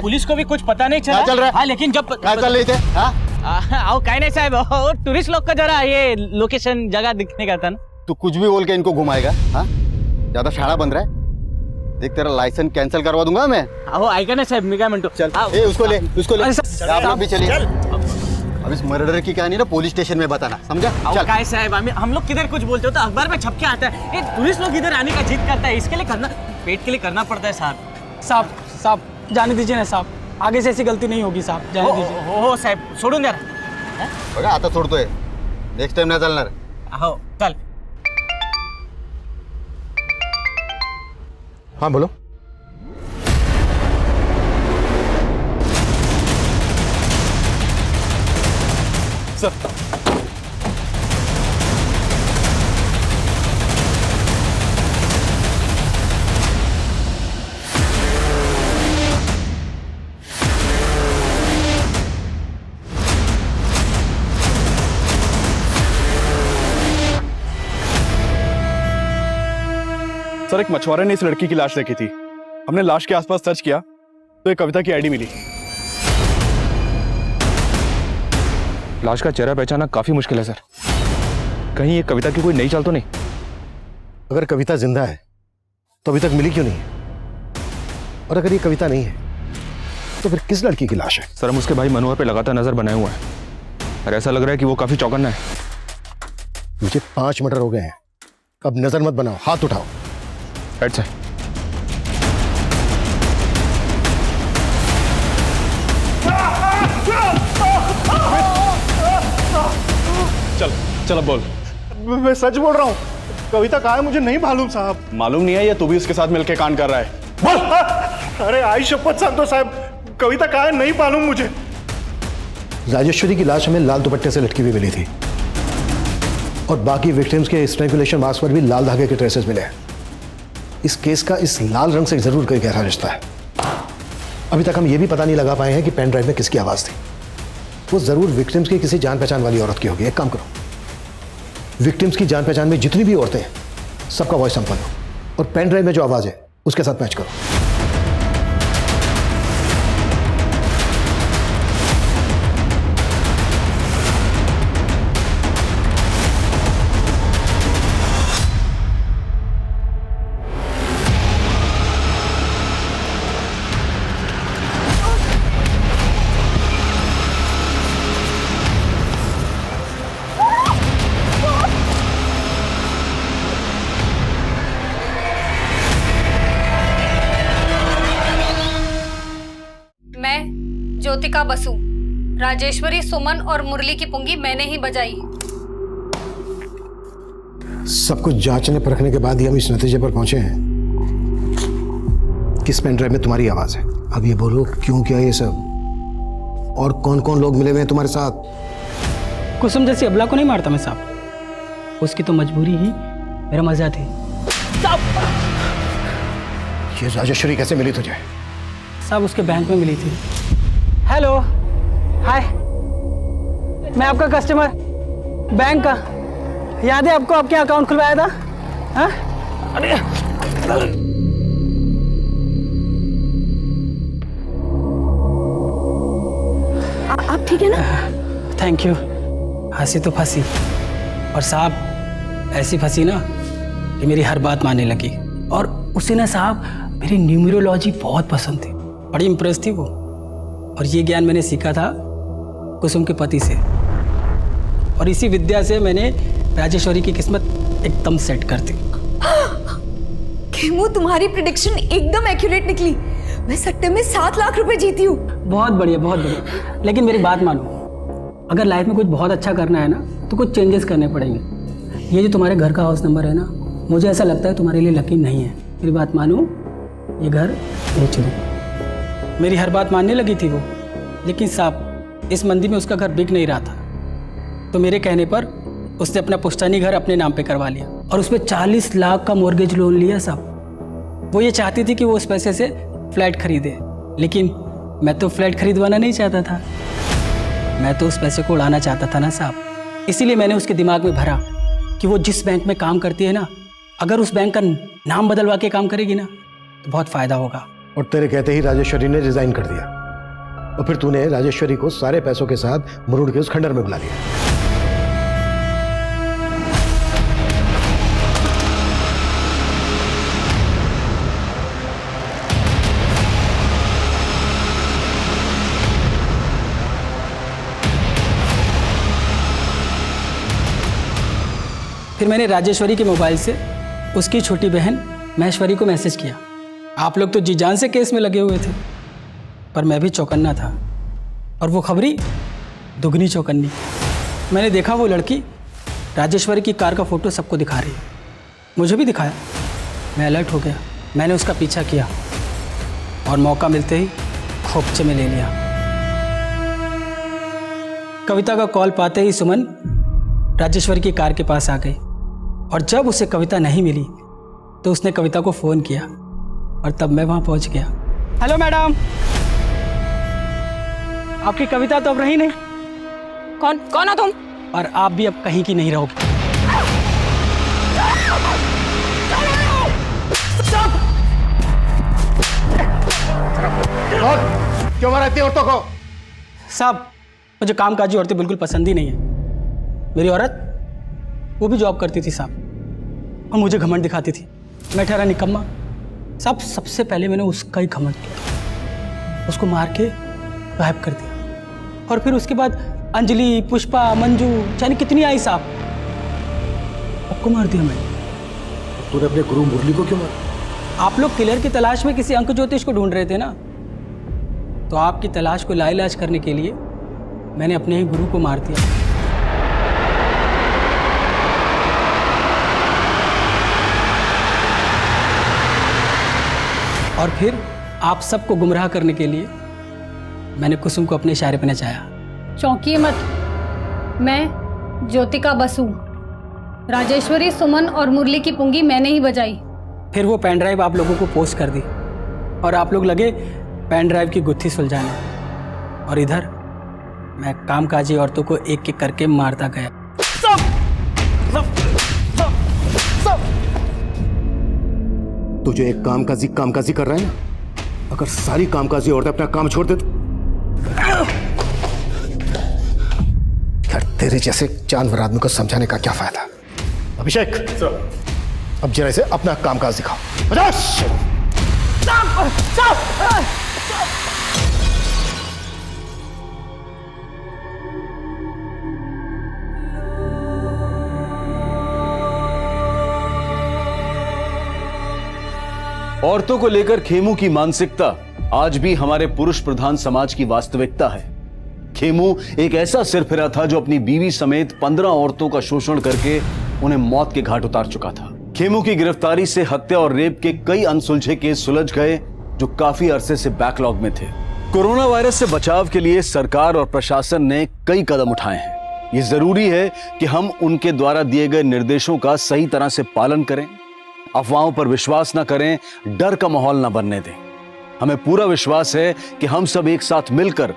पुलिस को भी कुछ पता नहीं चला। चल रहा है? हाँ, लेकिन जब चल रही थे? आओ कहीं नहीं साहब, टूरिस्ट लोग का जरा ये लोकेशन जगह दिखने का था ना। तू कुछ भी बोल के इनको घुमाएगा? हाँ, ज्यादा शाड़ा बन रहा है। देख तेरा लाइसेंस कैंसिल करवा दूंगा मैं। आओ ऐका ना साहब, मैं मिनटो। चल, ए उसको ले, उसको ले। आप लोग भी चलिए। अब इस मर्डर की कहानी ना पुलिस स्टेशन में बताना, समझा? चल काय साहब, हम लोग किधर कुछ बोलते हो तो अखबार में छप के आता है। ये टूरिस्ट लोग इधर आने का जिद करता है, इसके लिए करना, पेट के लिए करना पड़ता है साहब। साहब जाने दीजिए ना साहब, आगे से ऐसी गलती नहीं होगी साहब, जाने दीजिए। हो साहेब, सोडून द्या। बघा आता सोडतोय, नेक्स्ट टाइम नाही चालणार। हो चल। हाँ बोलो। सर, सर एक मछुआरे ने इस लड़की की लाश देखी थी। हमने लाश के आसपास सर्च किया तो एक कविता की आईडी मिली। लाश का चेहरा पहचानना काफी मुश्किल है सर। कहीं ये कविता की कोई नई चाल तो नहीं? अगर कविता जिंदा है तो अभी तक मिली क्यों नहीं? और अगर ये कविता नहीं है तो फिर किस लड़की की लाश है? सर हम उसके भाई मनोहर पे लगातार नजर बनाए हुए हैं और ऐसा लग रहा है कि वो काफी चौकन्ना है। मुझे 5 मर्डर हो गए हैं, अब नजर मत बनाओ, हाथ उठाओ। Right sir. चल चल अब बोल। मैं सच बोल रहा हूँ, कविता कहाँ है मुझे नहीं मालूम साहब। मालूम नहीं है या तू भी उसके साथ मिलकर कांड कर रहा है? बोल। अरे आई शपथ सांगतो साहब, कविता कहाँ है नहीं मालूम मुझे। राजेश्वरी की लाश हमें लाल दुपट्टे से लटकी हुई मिली थी और बाकी विक्टिम्स के स्ट्रैंगुलेशन मार्क्स पर भी लाल धागे के ट्रेसेस मिले हैं। इस केस का इस लाल रंग से जरूर कोई गहरा रिश्ता है। अभी तक हम ये भी पता नहीं लगा पाए हैं कि पेन ड्राइव में किसकी आवाज थी। वो जरूर विक्टिम्स की किसी जान पहचान वाली औरत की होगी। एक काम करो, विक्टिम्स की जान पहचान में जितनी भी औरतें हैं सबका वॉइस सैंपल लो और पेन ड्राइव में जो आवाज है उसके साथ मैच करो। ज्योतिका बसु, राजेश्वरी, सुमन और मुरली की पुंगी मैंने ही बजाई। सब कुछ जांचने परखने के बाद ही हम इस नतीजे पर पहुंचे हैं किस पेन ड्राइव में तुम्हारी आवाज है। अब ये बोलो क्यों किया ये सब, और कौन कौन लोग मिले हुए हैं तुम्हारे साथ? कुसुम जैसी अबला को नहीं मारता मैं साहब, उसकी तो मजबूरी ही मेरा मजा थी। ये राजेश्वरी कैसे मिली तुझे? साहब उसके बैंक में मिली थी। हेलो, हाय, मैं आपका कस्टमर बैंक का, याद है आपको? आपके अकाउंट खुलवाया था। हाँ? अरे आप ठीक है ना? Thank you. हंसी तो फंसी, और साहब ऐसी फंसी ना कि मेरी हर बात मानने लगी। और उसे ना साहब मेरी न्यूमरोलॉजी बहुत पसंद थी, बड़ी इम्प्रेस थी वो। और ये ज्ञान मैंने सीखा था कुसुम के पति से, और इसी विद्या से मैंने राजेश्वरी की किस्मत एकदम सेट कर दी। खेमू, तुम्हारी प्रेडिक्शन एकदम एक्यूरेट निकली। मैं सट्टे में 7 लाख रुपए जीती हूँ। बहुत बढ़िया, बहुत बढ़िया। लेकिन मेरी बात मानो, अगर लाइफ में कुछ बहुत अच्छा करना है ना तो कुछ चेंजेस करने पड़ेंगे। ये जो तुम्हारे घर का हाउस नंबर है ना, मुझे ऐसा लगता है तुम्हारे लिए लकी नहीं है। मेरी बात मानो, ये घर बेच दो। मेरी हर बात मानने लगी थी वो, लेकिन साहब इस मंदी में उसका घर बिक नहीं रहा था, तो मेरे कहने पर उसने अपना पुश्तैनी घर अपने नाम पे करवा लिया और उसमें 40 लाख का मॉर्गेज लोन लिया साहब। वो ये चाहती थी कि वो उस पैसे से फ्लैट खरीदे, लेकिन मैं तो फ्लैट खरीदवाना नहीं चाहता था, मैं तो उस पैसे को उड़ाना चाहता था ना साहब। इसीलिए मैंने उसके दिमाग में भरा कि वो जिस बैंक में काम करती है ना, अगर उस बैंक का नाम बदलवा के काम करेगी ना तो बहुत फ़ायदा होगा। और तेरे कहते ही राजेश्वरी ने रिजाइन कर दिया, और फिर तूने राजेश्वरी को सारे पैसों के साथ मुरुड़ के उस खंडर में बुला लिया। फिर मैंने राजेश्वरी के मोबाइल से उसकी छोटी बहन महेश्वरी को मैसेज किया। आप लोग तो जी जान से केस में लगे हुए थे, पर मैं भी चौकन्ना था, और वो खबरी दुगनी चौकन्नी। मैंने देखा वो लड़की राजेश्वरी की कार का फोटो सबको दिखा रही है, मुझे भी दिखाया। मैं अलर्ट हो गया, मैंने उसका पीछा किया और मौका मिलते ही खोपचे में ले लिया। कविता का कॉल पाते ही सुमन राजेश्वरी की कार के पास आ गई, और जब उसे कविता नहीं मिली तो उसने कविता को फ़ोन किया, और तब मैं वहाँ पहुँच गया। हेलो मैडम, आपकी कविता तो अब रही नहीं। कौन हो तुम? और आप भी अब कहीं की नहीं रहोगे। क्यों मारती है औरतों को? साहब मुझे कामकाजी औरतें बिल्कुल पसंद ही नहीं है। मेरी औरत वो भी जॉब करती थी साहब, और मुझे घमंड दिखाती थी। मैं ठहरा निकम्मा साहब। सबसे पहले मैंने उसका ही घमंड किया, उसको मार के गायब कर दिया, और फिर उसके बाद अंजलि, पुष्पा, मंजू, जाने कितनी आई साहब, सबको मार दिया मैंने। तूने अपने गुरु मुरली को क्यों मारा? आप लोग किलर की तलाश में किसी अंक ज्योतिष को ढूंढ रहे थे ना, तो आपकी तलाश को लाइलाज करने के लिए मैंने अपने ही गुरु को मार दिया। और फिर आप सबको गुमराह करने के लिए मैंने कुसुम को अपने इशारे पर नचाया। चौंकिए मत, मैं ज्योतिका बसु। राजेश्वरी, सुमन और मुरली की पुंगी मैंने ही बजाई। फिर वो पेन ड्राइव आप लोगों को पोस्ट कर दी, और आप लोग लगे पेन ड्राइव की गुत्थी सुलझाने, और इधर मैं कामकाजी औरतों को एक एक करके मारता गया। तू जो एक कामकाजी कर रहा है ना, अगर सारी कामकाजी औरतें अपना काम छोड़ दे तो यार तेरे जैसे जानवर आदमी को समझाने का क्या फायदा। अभिषेक अब जरा इसे अपना कामकाज दिखाओ। औरतों को लेकर खेमू की मानसिकता आज भी हमारे पुरुष प्रधान समाज की वास्तविकता है। खेमू एक ऐसा सिरफिरा था जो अपनी बीवी समेत 15 औरतों का शोषण करके उन्हें मौत के घाट उतार चुका था। खेमू की गिरफ्तारी से हत्या और रेप के कई अनसुलझे केस सुलझ गए जो काफी अरसे से बैकलॉग में थे। कोरोना वायरस से बचाव के लिए सरकार और प्रशासन ने कई कदम उठाए हैं। ये जरूरी है कि हम उनके द्वारा दिए गए निर्देशों का सही तरह से पालन करें, अफवाहों पर विश्वास न करें, डर का माहौल न बनने दें। हमें पूरा विश्वास है कि हम सब एक साथ मिलकर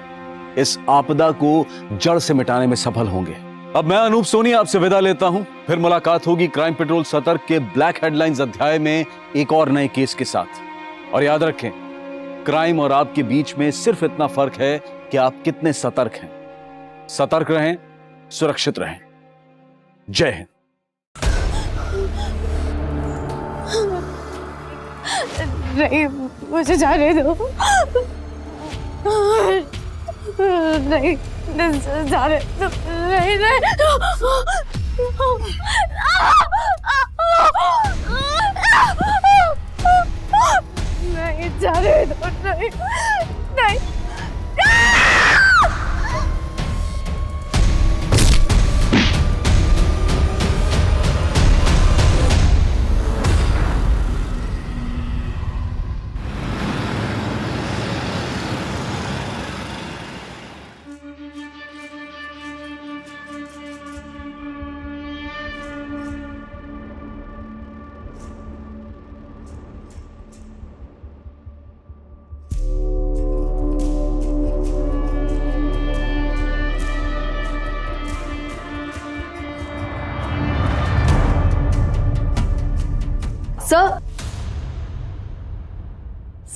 इस आपदा को जड़ से मिटाने में सफल होंगे। अब मैं अनूप सोनी आपसे विदा लेता हूं। फिर मुलाकात होगी क्राइम पेट्रोल सतर्क के ब्लैक हेडलाइंस अध्याय में एक और नए केस के साथ। और याद रखें, क्राइम और आपके बीच में सिर्फ इतना फर्क है कि आप कितने सतर्क हैं। सतर्क रहें, सुरक्षित रहें। जय हिंद। नहीं, मुझे जाने दो। नहीं, जाने दो। नहीं, नहीं, जाने दो। नहीं, नहीं।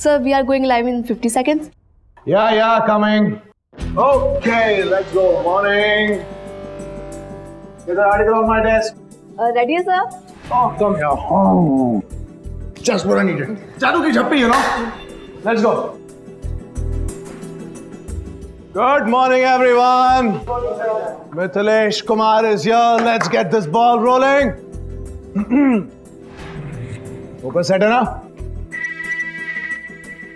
Sir, we are going live in 50 seconds. Yeah, coming. Okay, let's go. Morning. There's an article on my desk. Ready, sir? Oh, come here. Oh. Just what I needed. Jadoo ki jhappi, you know. Let's go. Good morning, everyone. Mithilesh Kumar is here. Let's get this ball rolling. Focus set, है ना?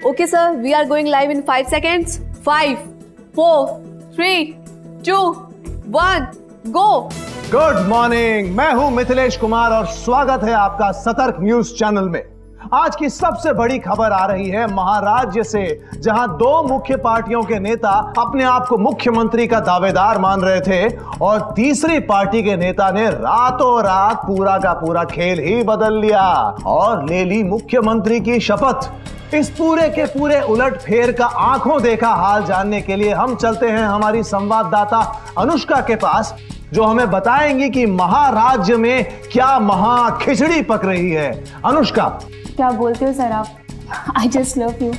Okay, sir. We are going live in 5 seconds. 5, 4, 3, 2, 1, go. Good morning, मैं हूं मिथिलेश कुमार और स्वागत है आपका सतर्क news channel में। आज की सबसे बड़ी खबर आ रही है महाराज्य से, जहां दो मुख्य पार्टियों के नेता अपने आप को मुख्यमंत्री का दावेदार मान रहे थे और तीसरी पार्टी के नेता ने रातों रात पूरा का पूरा खेल ही बदल लिया और ले ली मुख्यमंत्री की शपथ। इस पूरे के पूरे उलट फेर का आंखों देखा हाल जानने के लिए हम चलते हैं हमारी संवाददाता अनुष्का के पास, जो हमें बताएंगी कि महाराज्य में क्या महा खिचड़ी पक रही है। अनुष्का, क्या बोलते हो सर आप? I just love you.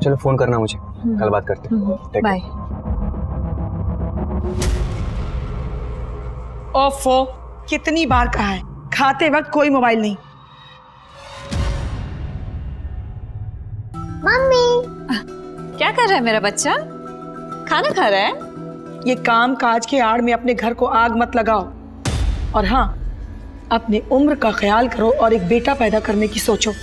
चलो फोन करना मुझे, कल बात करते हैं। बाय। ओफो, कितनी बार कहा है खाते वक्त कोई मोबाइल नहीं। मम्मी, क्या कर रहा है मेरा बच्चा? खाना खा रहा है? ये काम काज के आड़ में अपने घर को आग मत लगाओ, और हाँ, अपने उम्र का ख्याल करो और एक बेटा पैदा करने की सोचो।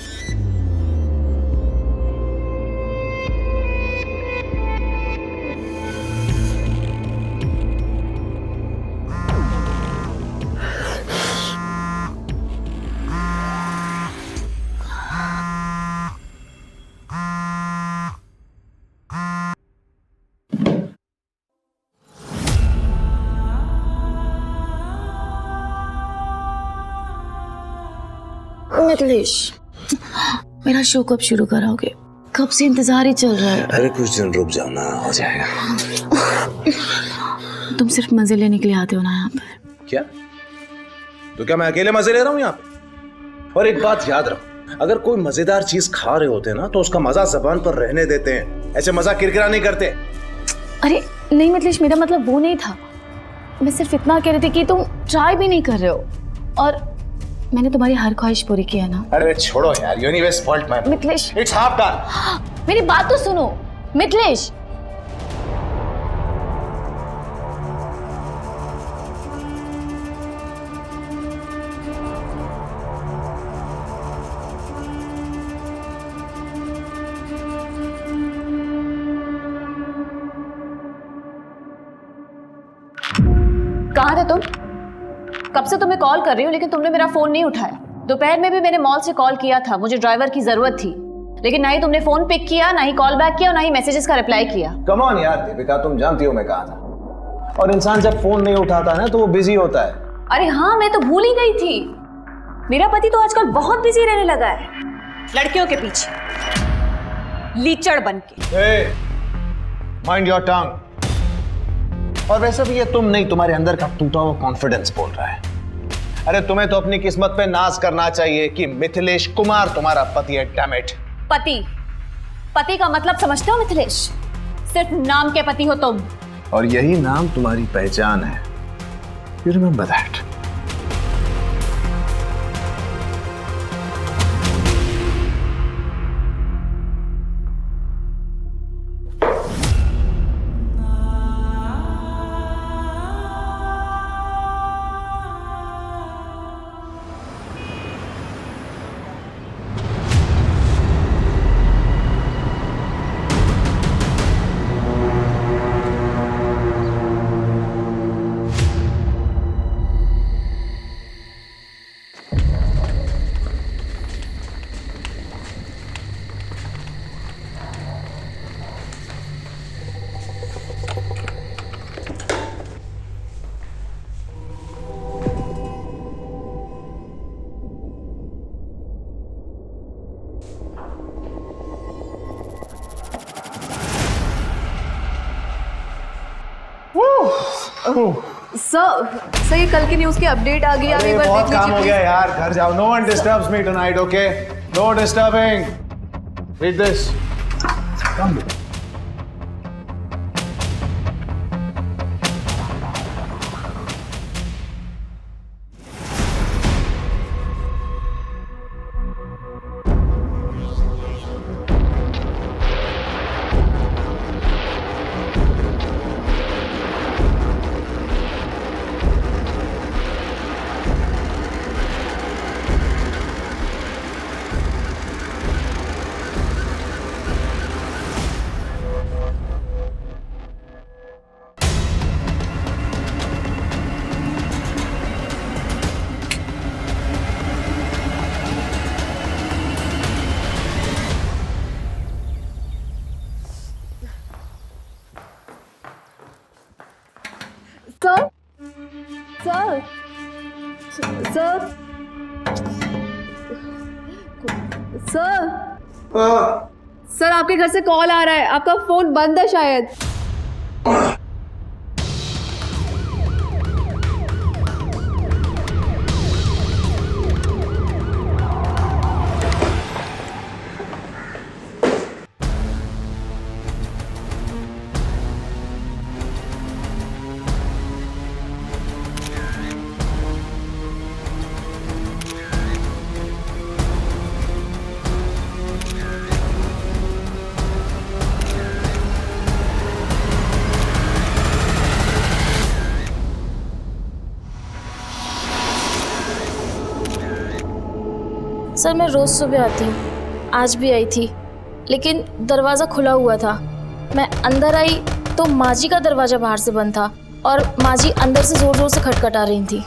मिथिलेश, मेरा शो कब शुरू कराओगे? कब से इंतजार ही चल रहा है। अरे कुछ दिन रुक जाओ ना, हो जाएगा। तुम सिर्फ मजे लेने के लिए आते हो ना यहाँ पर? क्या? तो क्या मैं अकेले मजे ले रहा हूँ यहाँ पे? और एक बात याद रखो, अगर कोई मजेदार चीज खा रहे होते ना तो उसका मजा जबान पर रहने देते हैं, ऐसे मजा किरकिरा नहीं करते। अरे नहीं मिथिलेश, मेरा मतलब वो नहीं था। मैं सिर्फ इतना कह रही थी कि तुम ट्राई भी नहीं कर रहे हो, और मैंने तुम्हारी हर ख्वाहिश पूरी की है ना। अरे छोड़ो यार, you anyway spoilt my mood. Mithilesh, It's half done. मेरी बात तो सुनो मिथिलेश। कहाँ थे तुम? कब से तुम्हें कॉल कर रही हूँ लेकिन तुमने मेरा फोन नहीं उठाया। दोपहर में भी मैंने मॉल से कॉल किया था, मुझे ड्राइवर की जरूरत थी, लेकिन ना ही तुमने फोन पिक किया, ना ही कॉल बैक किया और ना ही मैसेजेस का रिप्लाई किया। कम ऑन यार दीपिका, तुम जानती हो मैं कहाँ था। और इंसान जब फोन नहीं उठाता ना तो वो बिजी होता है। अरे हाँ, मैं तो भूल ही गई थी। मेरा पति तो आजकल बहुत बिजी रहने लगा है लड़कियों के पीछे, लीचड़ बन के। Mind your tongue. और वैसे भी ये तुम नहीं, तुम्हारे अंदर का टूटा हुआ कॉन्फिडेंस बोल रहा है। अरे तुम्हें तो अपनी किस्मत पे नाज करना चाहिए कि मिथिलेश कुमार तुम्हारा पति है। Damn it. पति का मतलब समझते हो मिथिलेश? सिर्फ नाम के पति हो तुम। और यही नाम तुम्हारी पहचान है। You remember that. सर ये कल की न्यूज़ की अपडेट आ गई, आप एक बार देख लीजिए। काम हो गया यार, घर जाओ। No one disturbs me tonight, okay? No disturbing. Read this. Come. Sir आपके घर से कॉल आ रहा है, आपका फोन बंद है शायद। सर मैं रोज़ सुबह आती हूँ, आज भी आई थी, लेकिन दरवाज़ा खुला हुआ था। मैं अंदर आई तो माँ जी का दरवाज़ा बाहर से बंद था और माँ जी अंदर से ज़ोर ज़ोर से खटखटा रही थी।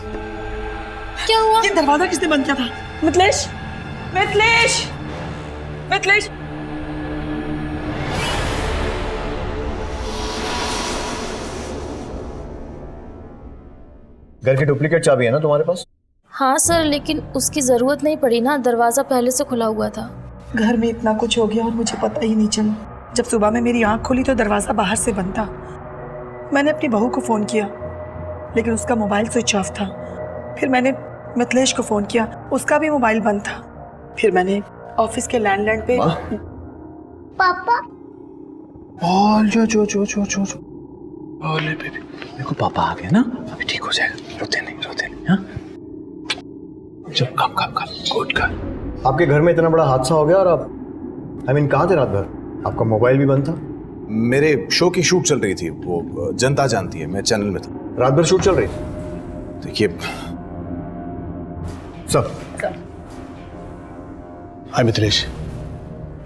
क्या हुआ? ये दरवाज़ा किसने बंद किया था? मिथिलेश, मिथिलेश, मिथिलेश। घर की डुप्लीकेट चाबी है ना तुम्हारे पास? हाँ सर, लेकिन उसकी ज़रूरत नहीं पड़ी ना, दरवाज़ा पहले से खुला हुआ था। घर में इतना कुछ हो गया और मुझे पता ही नहीं चला। जब सुबह में मेरी आंख खुली तो दरवाज़ा बाहर से बंद था। मैंने अपनी बहू को फ़ोन किया लेकिन उसका मोबाइल स्विच ऑफ था। फिर मैंने मिथिलेश को फ़ोन किया, उसका भी मोबाइल बंद था। फिर मैंने ऑफिस के लैंडलाइन पे पापा बेबी, देखो पापा आ गए ना, अभी ठीक हो जाएगा। रोते नहीं हाँ? चल कम गुड कर। आपके घर में इतना बड़ा हादसा हो गया और आप कहाँ थे रात भर? आपका मोबाइल भी बंद था। मेरे शो की शूट चल रही थी, वो जनता जानती है, मैं चैनल में था। रात भर शूट चल रही? देखिए सर, हाय मिथिलेश,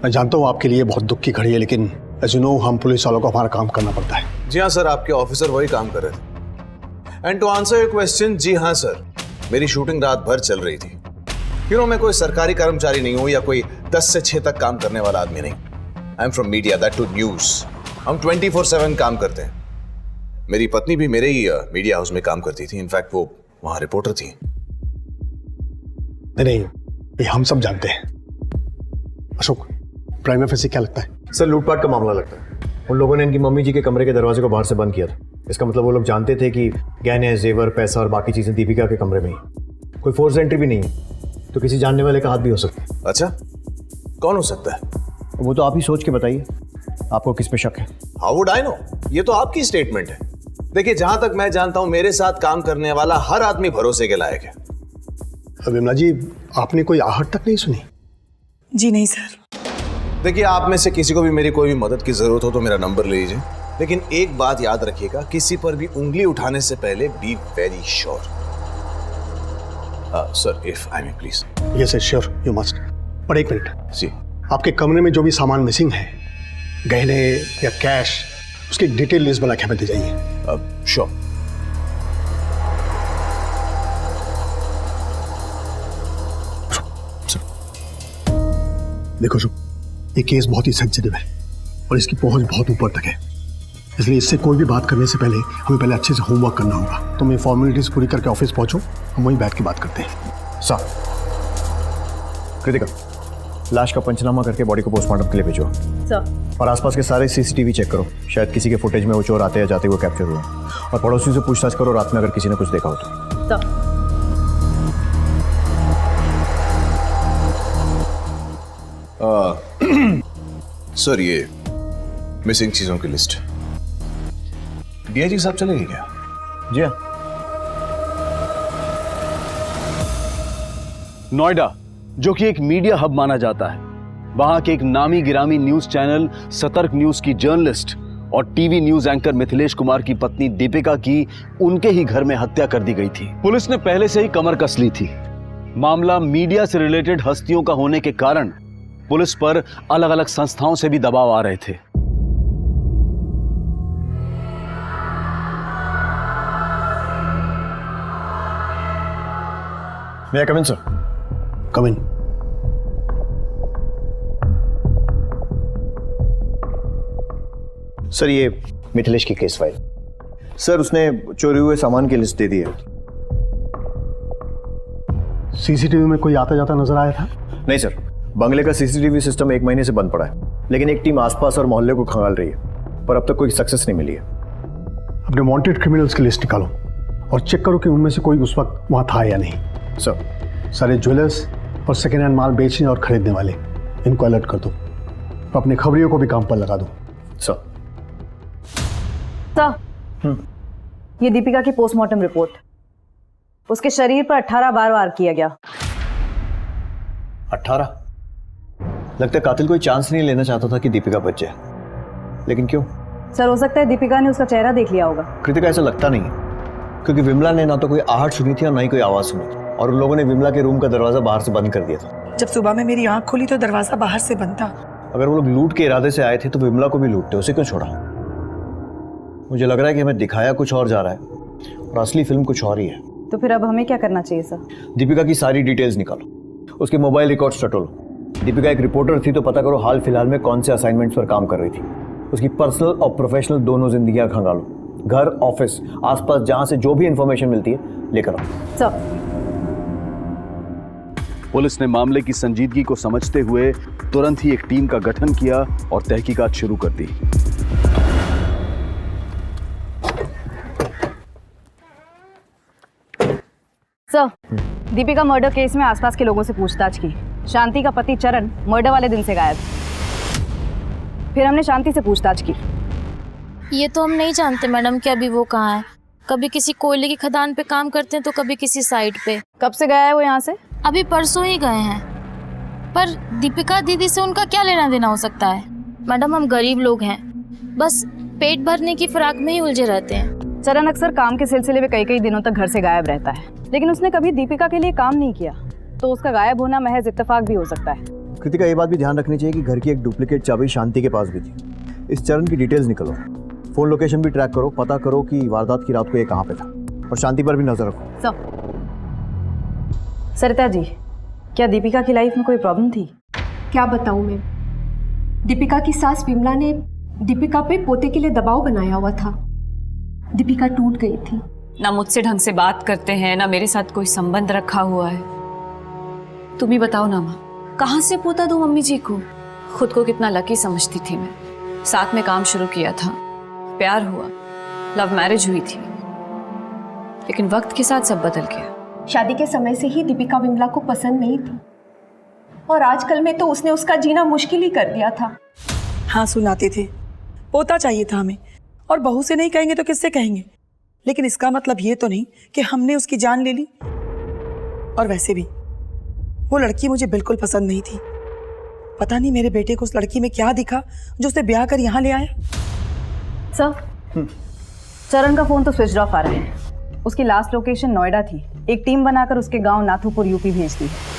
मैं जानता हूँ आपके लिए बहुत दुख की घड़ी है, लेकिन एज यू नो हम पुलिस वालों को हमारा काम करना पड़ता है। जी हाँ सर, आपके ऑफिसर वही काम कर रहे थे। And to answer your question, जी हाँ सर, मेरी शूटिंग रात भर चल रही थी। मैं कोई सरकारी कर्मचारी नहीं हूं या कोई 10 से 6 तक काम करने वाला आदमी नहीं। I am from media, that to news. हम 24/7 काम करते हैं। मेरी पत्नी भी मेरे ही मीडिया हाउस में काम करती थी, इनफैक्ट वो वहां रिपोर्टर थी। नहीं, ये हम सब जानते हैं। अशोक, प्राइम ऑफिस क्या लगता है? सर, लूटपाट का मामला लगता है। उन लोगों ने इनकी मम्मी जी के कमरे के दरवाजे को बाहर से बंद किया था। इसका मतलब वो लोग जानते थे कि गहने, जेवर, पैसा और बाकी चीजें दीपिका के कमरे में ही। कोई फोर्स एंट्री भी नहीं है, तो किसी जानने वाले का हाथ भी हो सकता है। अच्छा, कौन हो सकता है? वो तो आप ही सोच के बताइए, आपको किस पे शक है? How would I know? ये तो आपकी स्टेटमेंट है। देखिए, जहां तक मैं जानता हूं, मेरे साथ काम करने वाला हर आदमी भरोसे के लायक है। विमला जी, आपने कोई आहट तक नहीं सुनी? जी नहीं सर। देखिए, आप में से किसी को भी मेरी कोई भी मदद की जरूरत हो तो मेरा नंबर ले लीजिए, लेकिन एक बात याद रखिएगा, किसी पर भी उंगली उठाने से पहले be very sure. Sir, if I may please. Yes sir, sure, you must. पर एक मिनट जी, आपके कमरे में जो भी सामान मिसिंग है, गहने या कैश, उसकी डिटेल लिस्ट बना के हमें दे जाइए। श्योर। देखो शुभ, ये केस बहुत ही सेंसिटिव है और इसकी पहुंच बहुत ऊपर तक है, इसलिए इससे कोई भी बात करने से पहले हमें पहले अच्छे से होमवर्क करना होगा। तुम ये फॉर्मेलिटीज पूरी करके ऑफिस पहुंचो, हम वहीं बैठ के बात करते हैं। सर, कृतिका, लाश का पंचनामा करके बॉडी को पोस्टमार्टम के लिए भेजो। सर। और आसपास के सारे सीसीटीवी चेक करो, शायद किसी के फुटेज में वो चोर आते या जाते हुए कैप्चर हुए। और पड़ोसियों से पूछताछ करो रात में अगर किसी ने कुछ देखा हो तो। सर, ये मिसिंग चीजों की लिस्ट। डीआईजी साहब चलेंगे क्या? जी हाँ। नोएडा, जो कि एक मीडिया हब माना जाता है, वहां के एक नामी गिरामी न्यूज चैनल सतर्क न्यूज की जर्नलिस्ट और TV news anchor Mithilesh Kumar की पत्नी दीपिका की उनके ही घर में हत्या कर दी गई थी। पुलिस ने पहले से ही कमर कस ली थी। मामला मीडिया से रिलेटेड हस्तियों का होने के कारण पुलिस पर अलग अलग संस्थाओं से भी दबाव आ रहे थे। May I come in, sir? Come in. Sir, ये मिथिलेश की केस फाइल। सर, उसने चोरी हुए सामान की लिस्ट दे दी है। सीसीटीवी में कोई आता जाता नजर आया था? नहीं सर, बंगले का सीसीटीवी सिस्टम 1 महीने से बंद पड़ा है, लेकिन एक टीम आसपास और मोहल्ले को खंगाल रही है, पर अब तक कोई सक्सेस नहीं मिली है। अपने वांटेड क्रिमिनल्स की लिस्ट निकालो और चेक करो कि उनमें से कोई उस वक्त वहां था या नहीं। सर, सारे ज्वेलर्स और सेकेंड हैंड माल बेचने और खरीदने वाले, इनको अलर्ट कर दो। अपने खबरियों को भी काम पर लगा दो। सर। ये दीपिका की पोस्टमार्टम रिपोर्ट। उसके शरीर पर 18 बार वार किया गया। 18? लगता है कातिल कोई चांस नहीं लेना चाहता था कि दीपिका बच जाए, लेकिन क्यों? सर, हो सकता है दीपिका ने उसका चेहरा देख लिया होगा। कृतिका, ऐसा लगता नहीं है, क्योंकि विमला ने ना तो कोई आहट सुनी थी और ना ही कोई आवाज सुनी थी, और उन लोगों ने विमला के रूम का दरवाजा बाहर से बंद कर दिया था। जब सुबह में मेरी आंख खुली तो दरवाजा बाहर से बंद था। अगर वो लोग लूट के इरादे से आए थे तो विमला को भी लूटते, उसे क्यों छोड़ा? मुझे लग रहा है कि हमें दिखाया कुछ और जा रहा है और असली फिल्म कुछ और ही है। तो फिर अब हमें क्या करना चाहिए सर? दीपिका की सारी डिटेल्स निकालो, उसके मोबाइल रिकॉर्ड्स टटोलो। दीपिका एक रिपोर्टर थी तो पता करो हाल फिलहाल में कौन से असाइनमेंट्स पर काम कर रही थी। उसकी पर्सनल और प्रोफेशनल दोनों जिंदगियां खंगालो, घर, ऑफिस, आसपास जहां से जो भी इंफॉर्मेशन मिलती है लेकर आओ। सर। पुलिस ने मामले की संजीदगी को समझते हुए तुरंत ही एक टीम का गठन किया और तहकीकात शुरू कर दी। सर, दीपिका मर्डर केस में आसपास के लोगों से पूछताछ की। शांति का पति चरण मर्डर वाले दिन से गायब। फिर हमने शांति से पूछताछ की। ये तो हम नहीं जानते मैडम कि अभी वो कहाँ है। कभी किसी कोयले की खदान पे काम करते हैं तो कभी किसी साइट पे। कब से गया है वो यहाँ से? अभी परसों ही गए हैं। पर दीपिका दीदी से उनका क्या लेना देना हो सकता है? मैडम, हम गरीब लोग हैं, बस पेट भरने की फिराक में ही उलझे रहते हैं। चरण अक्सर काम के सिलसिले में कई दिनों तक घर से गायब रहता है, लेकिन उसने कभी दीपिका के लिए काम नहीं किया, तो उसका गायब होना महज इत्तेफाक भी हो सकता है। कृतिका, ये बात भी ध्यान रखनी चाहिए कि घर की एक डुप्लीकेट चाबी शांति के पास भी थी। इस चरण की डिटेल्स निकलो, फोन लोकेशन भी ट्रैक करो, पता करो कि वारदात की रात को ये कहाँ पे था, और शांति पर भी नजर रखो। सरिता जी, क्या दीपिका की लाइफ में कोई प्रॉब्लम थी? क्या बताऊं मैं, दीपिका की सास विमला ने दीपिका पे पोते के लिए दबाव बनाया हुआ था। दीपिका टूट गई थी। ना मुझसे ढंग से बात करते हैं, ना मेरे साथ कोई संबंध रखा हुआ है। तुम ही बताओ ना माँ, कहाँ से पोता दूं मम्मी जी को? खुद को कितना लकी समझती थी मैं। साथ में काम शुरू किया था, प्यार हुआ, लव मैरिज हुई थी, लेकिन वक्त के साथ सब बदल गया। शादी के समय से ही दीपिका विमला को पसंद नहीं थी और आजकल में तो उसने उसका जीना मुश्किल ही कर दिया था। हाँ सुनाते थे, पोता चाहिए था हमें, और बहू से नहीं कहेंगे तो किससे कहेंगे? लेकिन इसका मतलब ये तो नहीं कि हमने उसकी जान ले ली। और वैसे भी वो लड़की मुझे बिल्कुल पसंद नहीं थी। पता नहीं मेरे बेटे को उस लड़की में क्या दिखा जो उसे ब्याह कर यहाँ ले आया। सर, चरण का फोन तो स्विच ऑफ आ रहा है। उसकी लास्ट लोकेशन नोएडा थी। एक टीम बनाकर उसके गांव नाथुपुर यूपी भेज दी है।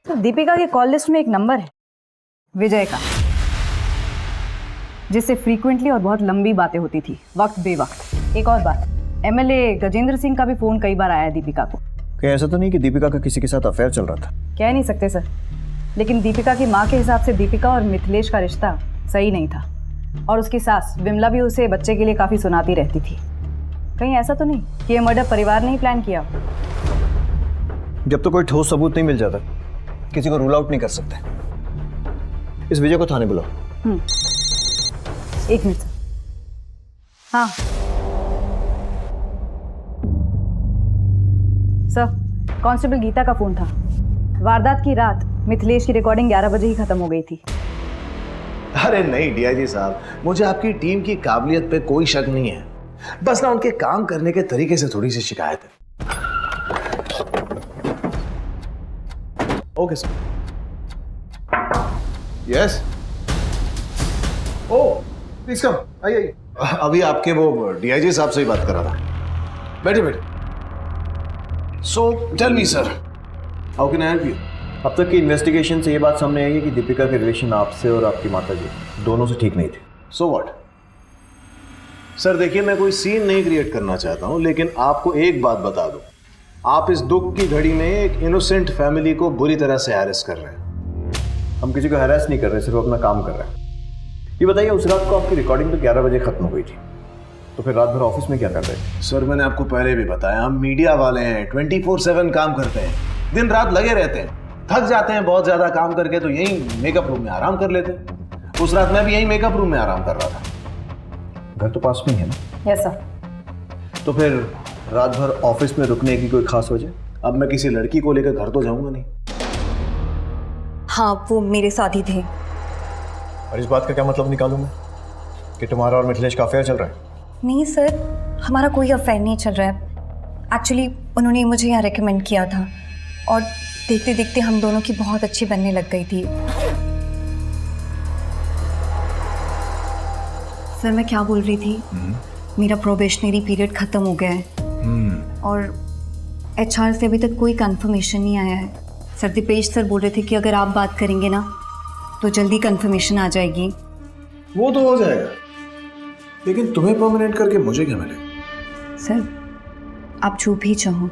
दीपिका के कॉल लिस्ट में एक नंबर है, विजय का, जिससे फ्रीक्वेंटली और बहुत लंबी बातें होती थी, वक्त बेवक्त। एक और बात, एमएलए गजेंद्र सिंह का भी फोन कई बार आया है दीपिका को। क्या ऐसा तो नहीं कि दीपिका का किसी के साथ अफेयर चल रहा था? कह नहीं सकते सर, लेकिन दीपिका की माँ के हिसाब से दीपिका और मिथिलेश का रिश्ता सही नहीं था, और उसकी सास विमला भी उसे बच्चे के लिए काफी सुनाती रहती थी। कहीं ऐसा तो नहीं कि ये मर्डर परिवार ने ही प्लान किया? जब तो कोई ठोस सबूत नहीं मिल जाता, किसी को रूल आउट नहीं कर सकते। इस विजय को थाने बुलाओ। एक मिनट सर। हाँ सर, कांस्टेबल गीता का फोन था। वारदात की रात मिथिलेश की रिकॉर्डिंग 11 बजे ही खत्म हो गई थी। अरे नहीं डीआईजी साहब, मुझे आपकी टीम की काबिलियत पे कोई शक नहीं है, बस ना उनके काम करने के तरीके से थोड़ी सी शिकायत है। Okay sir. Yes. Oh please come, आइए। अभी आपके वो डीआईजी साहब से ही बात कर रहा था। बैठे बैठे। So tell me sir, how can I help you? अब तक की इन्वेस्टिगेशन से ये बात सामने आई है कि दीपिका के रिलेशन आपसे और आपकी माताजी दोनों से ठीक नहीं थे। So what? सर देखिए, मैं कोई सीन नहीं क्रिएट करना चाहता हूं, लेकिन आपको एक बात बता दूं, आप इस दुख की घड़ी में एक इनोसेंट फैमिली को बुरी तरह से हैरेस कर रहे हैं। हम किसी को हैरेस नहीं कर रहे, सिर्फ अपना काम कर रहे हैं। ये बताइए, उस रात को आपकी रिकॉर्डिंग तो 11 बजे खत्म हो गई थी, तो फिर रात भर ऑफिस में क्या कर रहे थे? सर मैंने आपको पहले भी बताया, हम मीडिया वाले हैं, 24/7 काम करते हैं, दिन रात लगे रहते हैं, थक जाते हैं बहुत ज्यादा काम करके, तो यही मेकअप रूम में आराम कर लेते हैं। उस रात मैं भी यही मेकअप रूम में आराम कर रहा था। घर तो पास में ही है ना? Yes sir. तो फिर रात भर ऑफिस में रुकने की कोई खास वजह? अब मैं किसी लड़की को लेकर घर तो जाऊंगा नहीं। हाँ, वो मेरे साथ ही थे। और इस बात का क्या मतलब निकालूं मैं कि तुम्हारा और मिथिलेश का अफेयर चल रहा है? नहीं सर, हमारा कोई अफेयर नहीं चल रहा है। एक्चुअली उन्होंने मुझे यहाँ रेकमेंड किया था, और देखते देखते हम दोनों की बहुत अच्छी बनने लग गई थी। सर मैं क्या बोल रही थी, मेरा प्रोबेशनरी पीरियड खत्म हो गया है और एचआर से अभी तक कोई कंफर्मेशन नहीं आया है। सर दीपेश सर बोल रहे थे कि अगर आप बात करेंगे ना तो जल्दी कंफर्मेशन आ जाएगी। वो तो हो जाएगा, लेकिन तुम्हें परमानेंट करके मुझे क्या मिलेगा? सर आप जो भी चाहो।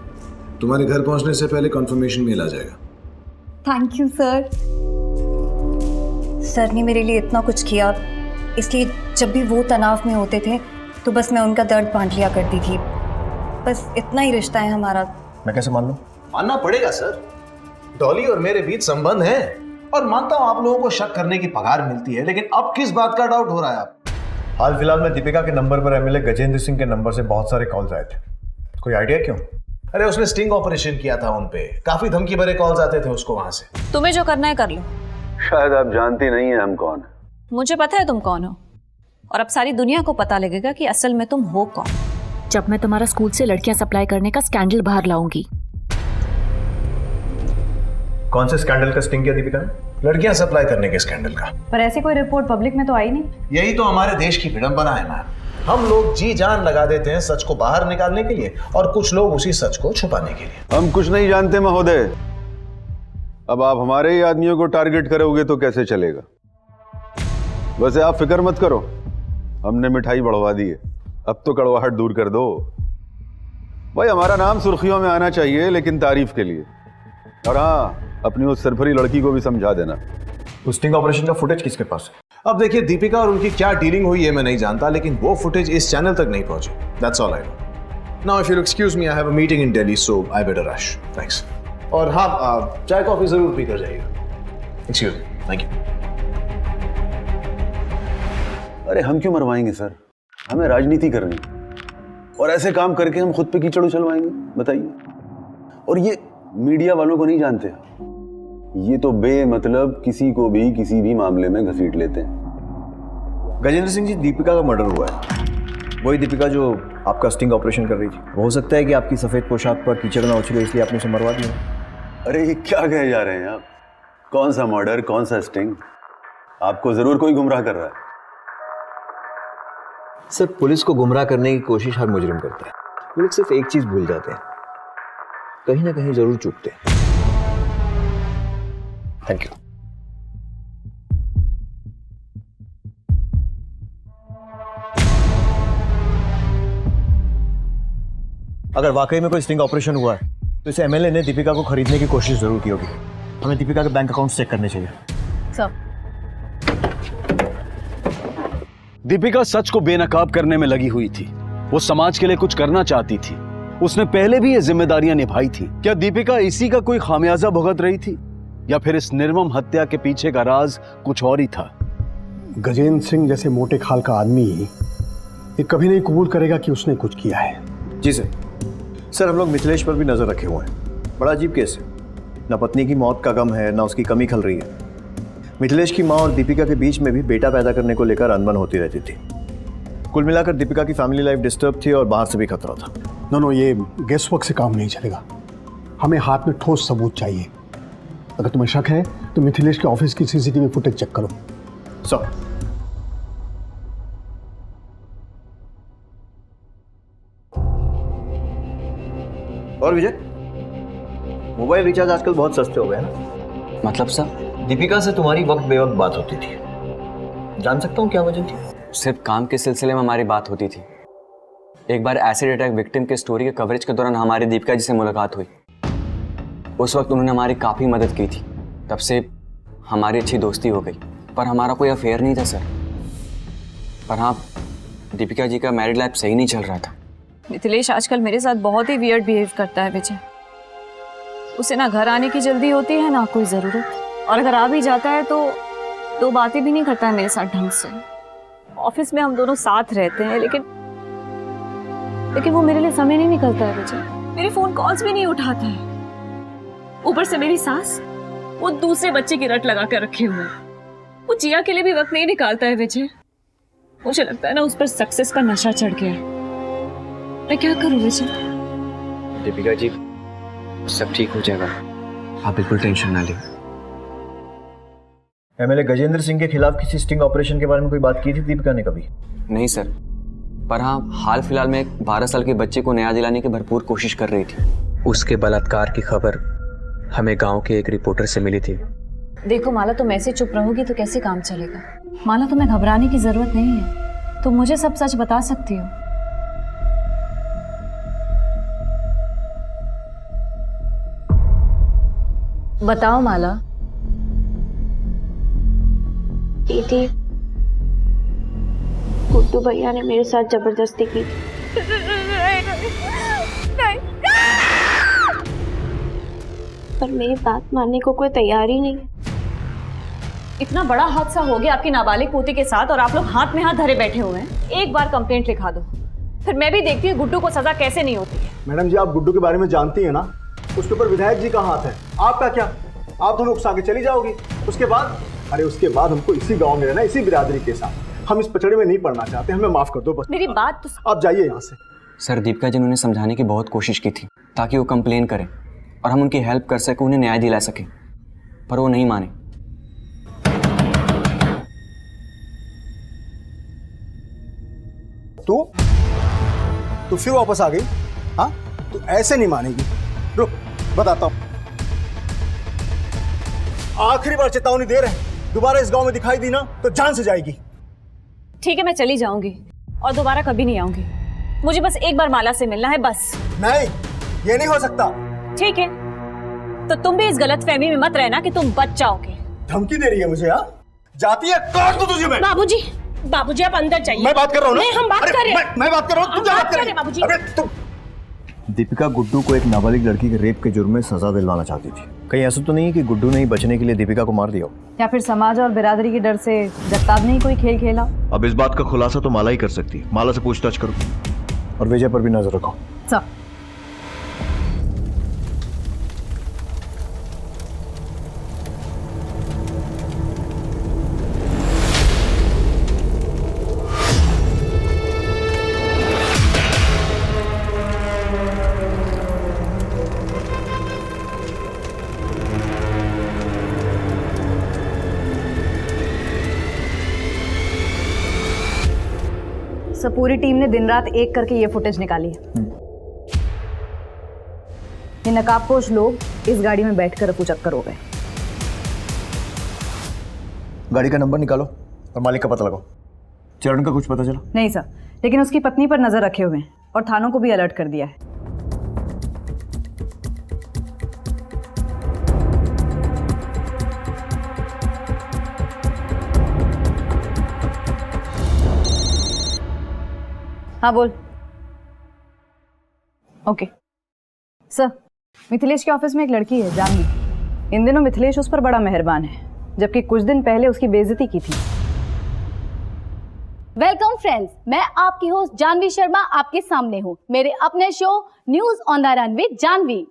तुम्हारे घर पहुंचने से पहले कंफर्मेशन मेल आ जाएगा। Thank you sir. सर ने मेरे लिए इतना कुछ किया, इसलिए जब भी वो तनाव में होते थे तो बस मैं उनका दर्द बांट लिया करती थी। बस इतना ही रिश्ता है हमारा। मैं कैसे मान लूं? मानना पड़ेगा सर, डॉली और मेरे बीच संबंध है, और मानता हूं आप लोगों को शक करने की पगार मिलती है, लेकिन अब किस बात का डाउट हो रहा है आप? हाल फिलहाल में दीपिका के नंबर पर एमएलए गजेंद्र सिंह के नंबर से बहुत सारे कॉल्स आए थे, कोई आइडिया क्यों? अरे उसने स्टिंग ऑपरेशन किया था उन पे, काफी धमकी भरे कॉल्स आते थे उसको वहां से। तुम्हें जो करना है कर लो। शायद आप जानती नहीं है हम कौन है। मुझे पता है तुम कौन हो, और अब सारी दुनिया को पता लगेगा कि असल में तुम हो कौन। जब मैं तुम्हारा स्कूल से लड़कियां सप्लाई करने का स्कैंडल बाहर लाऊंगी। कौन से स्कैंडल का स्टिंग किया दीपिका ने? लड़कियां सप्लाई करने के स्कैंडल का। पर ऐसी कोई रिपोर्ट पब्लिक में तो आई नहीं। यही तो हमारे देश की विडंबना है मैम। हम लोग जी जान लगा देते हैं सच को बाहर निकालने के लिए और कुछ लोग उसी सच को छुपाने के लिए। हम कुछ नहीं जानते महोदय। अब आप हमारे ही आदमियों को टारगेट करोगे तो कैसे चलेगा। वैसे आप फिक्र मत करो, हमने मिठाई बढ़वा दी है, अब तो कड़वाहट दूर कर दो। भाई हमारा नाम सुर्खियों में आना चाहिए, लेकिन तारीफ के लिए। और हाँ, अपनी उस सरफरी लड़की को भी समझा देना। उस स्टिंग ऑपरेशन का फुटेज किसके पास है? अब देखिए, दीपिका और उनकी क्या डीलिंग हुई है मैं नहीं जानता, लेकिन वो फुटेज इस चैनल तक नहीं पहुंची। That's all I know. Now if you excuse me, I have a meeting in Delhi, so I better rush. Thanks. और हाँ, चाय कॉफी जरूर पी कर जाइएगा। Excuse me. Thank you. अरे हम क्यों मरवाएंगे सर, हमें राजनीति करनी, और ऐसे काम करके हम खुद पे कीचड़ उछलवाएंगे, बताइए। और ये मीडिया वालों को नहीं जानते, ये तो बेमतलब किसी को भी किसी भी मामले में घसीट लेते हैं। गजेंद्र सिंह जी, दीपिका का मर्डर हुआ है, वही दीपिका जो आपका स्टिंग ऑपरेशन कर रही थी। हो सकता है कि आपकी सफेद पोशाक पर कीचड़ ना उछले, इसलिए आपने उसे मरवा दिया। अरे ये क्या कहे जा रहे हैं आप? कौन सा मर्डर, कौन सा स्टिंग? आपको जरूर कोई गुमराह कर रहा है। सर, पुलिस को गुमराह करने की कोशिश हर मुजरिम करता है। वो लोग सिर्फ एक चीज भूल जाते हैं, कहीं ना कहीं जरूर चूकते हैं। Thank you. अगर वाकई में कोई स्टिंग ऑपरेशन हुआ है तो इस एमएलए ने दीपिका को खरीदने की कोशिश जरूर की होगी। हमें दीपिका के बैंक अकाउंट चेक करने चाहिए। सर, दीपिका सच को बेनकाब करने में लगी हुई थी। वो समाज के लिए कुछ करना चाहती थी। उसने पहले भी ये जिम्मेदारियां निभाई थी। क्या दीपिका इसी का कोई खामियाजा भुगत रही थी, या फिर इस निर्मम हत्या के पीछे का राज कुछ और ही था? गजेंद्र सिंह जैसे मोटे खाल का आदमी ये कभी नहीं कबूल करेगा कि उसने कुछ किया है। जी सर। सर, हम लोग मिथिलेश पर भी नजर रखे हुए हैं। बड़ा अजीब केस है, ना पत्नी की मौत का गम है, ना उसकी कमी खल रही है। मिथिलेश की माँ और दीपिका के बीच में भी बेटा पैदा करने को लेकर अनबन होती रहती थी। कुल मिलाकर दीपिका की फैमिली लाइफ डिस्टर्ब थी और बाहर से भी खतरा था। नो, ये गेस वर्क से काम नहीं चलेगा। हमें हाथ में ठोस सबूत चाहिए। अगर तुम्हें शक है तो मिथिलेश के ऑफिस की सीसीटीवी फुटेज चेक करो। सर, और विजय, मोबाइल रिचार्ज आजकल बहुत सस्ते हो गए हैं ना? मतलब सर? दीपिका से तुम्हारी वक्त बेवक्त बात होती थी, जान सकता हूँ क्या वजह थी? सिर्फ काम के सिलसिले में हमारी बात होती थी। एक बार एसिड अटैक विक्टिम के स्टोरी के कवरेज के दौरान हमारी दीपिका जी से मुलाकात हुई। उस वक्त उन्होंने हमारी काफ़ी मदद की थी। तब से हमारी अच्छी दोस्ती हो गई, पर हमारा कोई अफेयर नहीं था सर। पर हाँ, दीपिका जी का मैरिड लाइफ सही नहीं चल रहा था। मिथिलेश आजकल मेरे साथ बहुत ही वियर्ड बिहेव करता है विजय। उसे ना घर आने की जल्दी होती है, ना कोई ज़रूरत, और अगर आ भी जाता है तो दो बातें भी नहीं करता है मेरे साथ ढंग से। ऑफिस में हम दोनों साथ रहते हैं, लेकिन वो मेरे लिए समय नहीं निकलता है विजय। मेरे फोन कॉल्स भी नहीं उठाता है। ऊपर से मेरी सास, वो दूसरे बच्चे की रट लगा कर रखे हुए हैं। वो जिया के लिए भी वक्त नहीं निकालता है विजय। मुझे लगता है ना उस पर सक्सेस का नशा चढ़ गया है। मैं क्या करूं विजय? दीपिका जी, सब ठीक हो जाएगा, आप बिल्कुल टेंशन ना लें। एमएलए गजेंद्र सिंह के खिलाफ किसी स्टिंग ऑपरेशन के बारे में कोई बात की थी दीपिका ने कभी? नहीं सर, पर हाँ, हाल फिलहाल में एक 12 साल के बच्चे को न्याय दिलाने की भरपूर कोशिश कर रही थी। उसके बलात्कार की खबर हमें गांव के एक रिपोर्टर से मिली थी। देखो माला, तुम ऐसे चुप रहोगी तो कैसे काम चलेगा? माला, तुम्हें घबराने की जरूरत नहीं है। तुम मुझे सब सच बता सकती हो। बताओ माला। दीदी, गुड्डू भैया ने मेरे साथ जबरदस्ती की। पर मेरी बात मानने को कोई तैयार ही नहीं। इतना बड़ा हादसा हो गया आपकी नाबालिग पोती के साथ और आप लोग हाथ में हाथ धरे बैठे हुए हैं। एक बार कंप्लेंट लिखा दो, फिर मैं भी देखती हूँ गुड्डू को सजा कैसे नहीं होती है। मैडम जी, आप गुड्डू के बारे में जानती हैं ना, उसके ऊपर विधायक जी का हाथ है। आपका क्या? आप दोनों उकसा के चली जाओगी। उसके बाद, अरे उसके बाद हमको इसी गांव में रहना, इसी बिरादरी के साथ। हम इस पचड़े में नहीं पड़ना चाहते, हमें माफ कर दो बस। मेरी बात तो आप जाइए यहाँ से। सर, दीपिका जी ने समझाने की बहुत कोशिश की थी ताकि वो कंप्लेन करें और हम उनकी हेल्प कर सकें, उन्हें न्याय दिला सकें, पर वो नहीं माने। तू फिर वापस आ गई? हाँ, तू ऐसे नहीं मानेगी। रुक, बताता हूँ। आखिरी बार चेतावनी दे रहे, दोबारा इस गांव में दिखाई दी ना तो जान से जाएगी। ठीक है, मैं चली जाऊंगी और दोबारा कभी नहीं आऊंगी। मुझे बस एक बार माला से मिलना है, बस। नहीं, ये नहीं हो सकता। ठीक है, तो तुम भी इस गलतफहमी में मत रहना कि तुम बच जाओगे। धमकी दे रही है मुझे? हाँ, जाती है, काट दूं तुझे मैं। बाबूजी, बाबूजी आप अंदर जाइए। मैं बात कर रहा हूँ ना। नहीं, हम बात कर रहे हैं। मैं बात कर रहा हूँ, तुम क्या बात कर रही है? बाबूजी। अबे तुम। दीपिका गुड्डू को एक नाबालिग लड़की के रेप के जुर्म में सजा दिलवाना चाहती थी। कहीं ऐसा तो नहीं कि गुड्डू ने ही बचने के लिए दीपिका को मार दिया हो? या फिर समाज और बिरादरी के डर से जगताब ने ही कोई खेल खेला? अब इस बात का खुलासा तो माला ही कर सकती है। माला से पूछताछ करो और विजय पर भी नजर रखो। सब पूरी टीम ने दिन रात एक करके ये फुटेज निकाली है। ये नकाबपोश लोग इस गाड़ी में बैठकर रफू चक्कर हो गए। गाड़ी का नंबर निकालो और मालिक का पता लगाओ। चरण का कुछ पता चला? नहीं सर, लेकिन उसकी पत्नी पर नजर रखे हुए हैं और थानों को भी अलर्ट कर दिया है। हाँ बोल। ओके सर, मिथिलेश के ऑफिस में एक लड़की है जानवी। इन दिनों मिथिलेश उस पर बड़ा मेहरबान है, जबकि कुछ दिन पहले उसकी बेइज्जती की थी। वेलकम फ्रेंड्स, मैं आपकी होस्ट जानवी शर्मा आपके सामने हूँ मेरे अपने show news on the run with Janvi.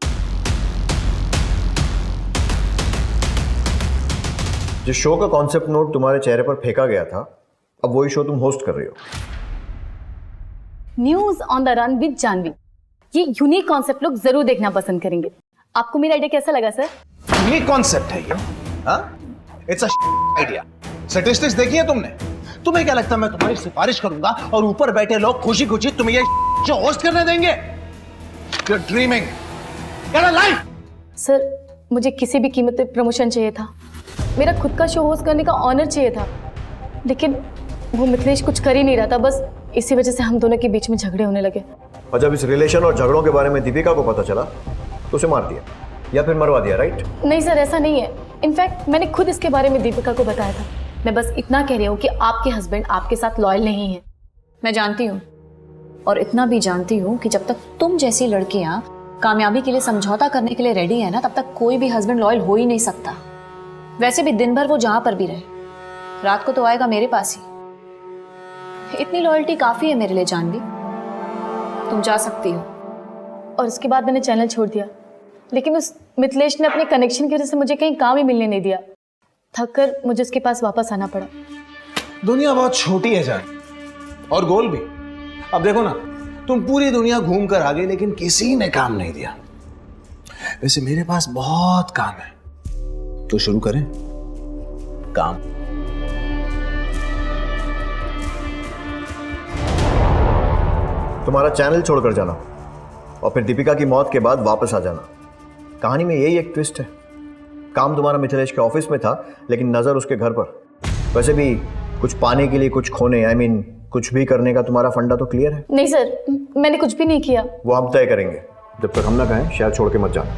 जिस शो का कॉन्सेप्ट नोट तुम्हारे चेहरे पर फेंका गया था, अब वही शो तुम होस्ट कर रही हो। News on the run with Jahnavi, ये यूनिक कॉन्सेप्ट लोग जरूर देखना पसंद करेंगे। आपको मेरा आइडिया कैसा लगा सर? यूनिक कॉन्सेप्ट है ये। It's a idea. स्टैटिस्टिक्स देखी है तुमने? तुम्हें क्या लगता है मैं तुम्हारी सिफारिश करूंगा और ऊपर बैठे लोग खुशी खुशी तुम्हें ये शो होस्ट करने देंगे? You're dreaming. Get a life. Sir, मुझे किसी भी कीमत पे प्रमोशन चाहिए था। मेरा खुद का शो होस्ट करने का ऑनर चाहिए था, लेकिन वो मिथिलेश कुछ कर ही नहीं रहा था। बस इसी वजह से हम दोनों के बीच में झगड़े होने लगे। और जब इस रिलेशन और झगड़ों के बारे में दीपिका को पता चला तो उसे मार दिया या फिर मरवा दिया, राइट? नहीं सर, ऐसा नहीं है। इनफैक्ट मैंने खुद इसके बारे में दीपिका को बताया था। मैं बस इतना कह रही हूँ कि आपके हस्बैंड आपके साथ लॉयल नहीं है। मैं जानती हूँ, और इतना भी जानती हूँ कि जब तक तुम जैसी लड़कियां कामयाबी के लिए समझौता करने के लिए रेडी है ना, तब तक कोई भी हस्बैंड लॉयल हो ही नहीं सकता। वैसे भी दिन भर वो जहां पर भी रहे, रात को तो आएगा मेरे पास ही। इतनी लॉयल्टी काफी है मेरे लिए जानवी, तुम जा सकती हो। और उसके बाद मैंने चैनल छोड़ दिया, लेकिन उस मिथिलेश ने अपने कनेक्शन की वजह से मुझे कहीं काम ही मिलने नहीं दिया। थक कर मुझे उसके पास वापस आना पड़ा। दुनिया बहुत छोटी है जान, और गोल भी। अब देखो ना, तुम पूरी दुनिया घूम कर आ गए लेकिन किसी ने काम नहीं दिया। वैसे मेरे पास बहुत काम है, तो शुरू करें काम। तुम्हारा चैनल छोड़कर जाना और फिर दीपिका की मौत के बाद वापस आ जाना। कहानी में यही एक ट्विस्ट है। काम तुम्हारा मिथिलेश के ऑफिस में था, लेकिन नजर उसके घर पर। वैसे भी कुछ पाने के लिए कुछ खोने, आई मीन कुछ भी करने का तुम्हारा फंडा तो क्लियर है? नहीं सर, मैंने कुछ भी नहीं किया। वो हम तय करेंगे, जब तक हम ना कहें शहर छोड़ के मत जाना।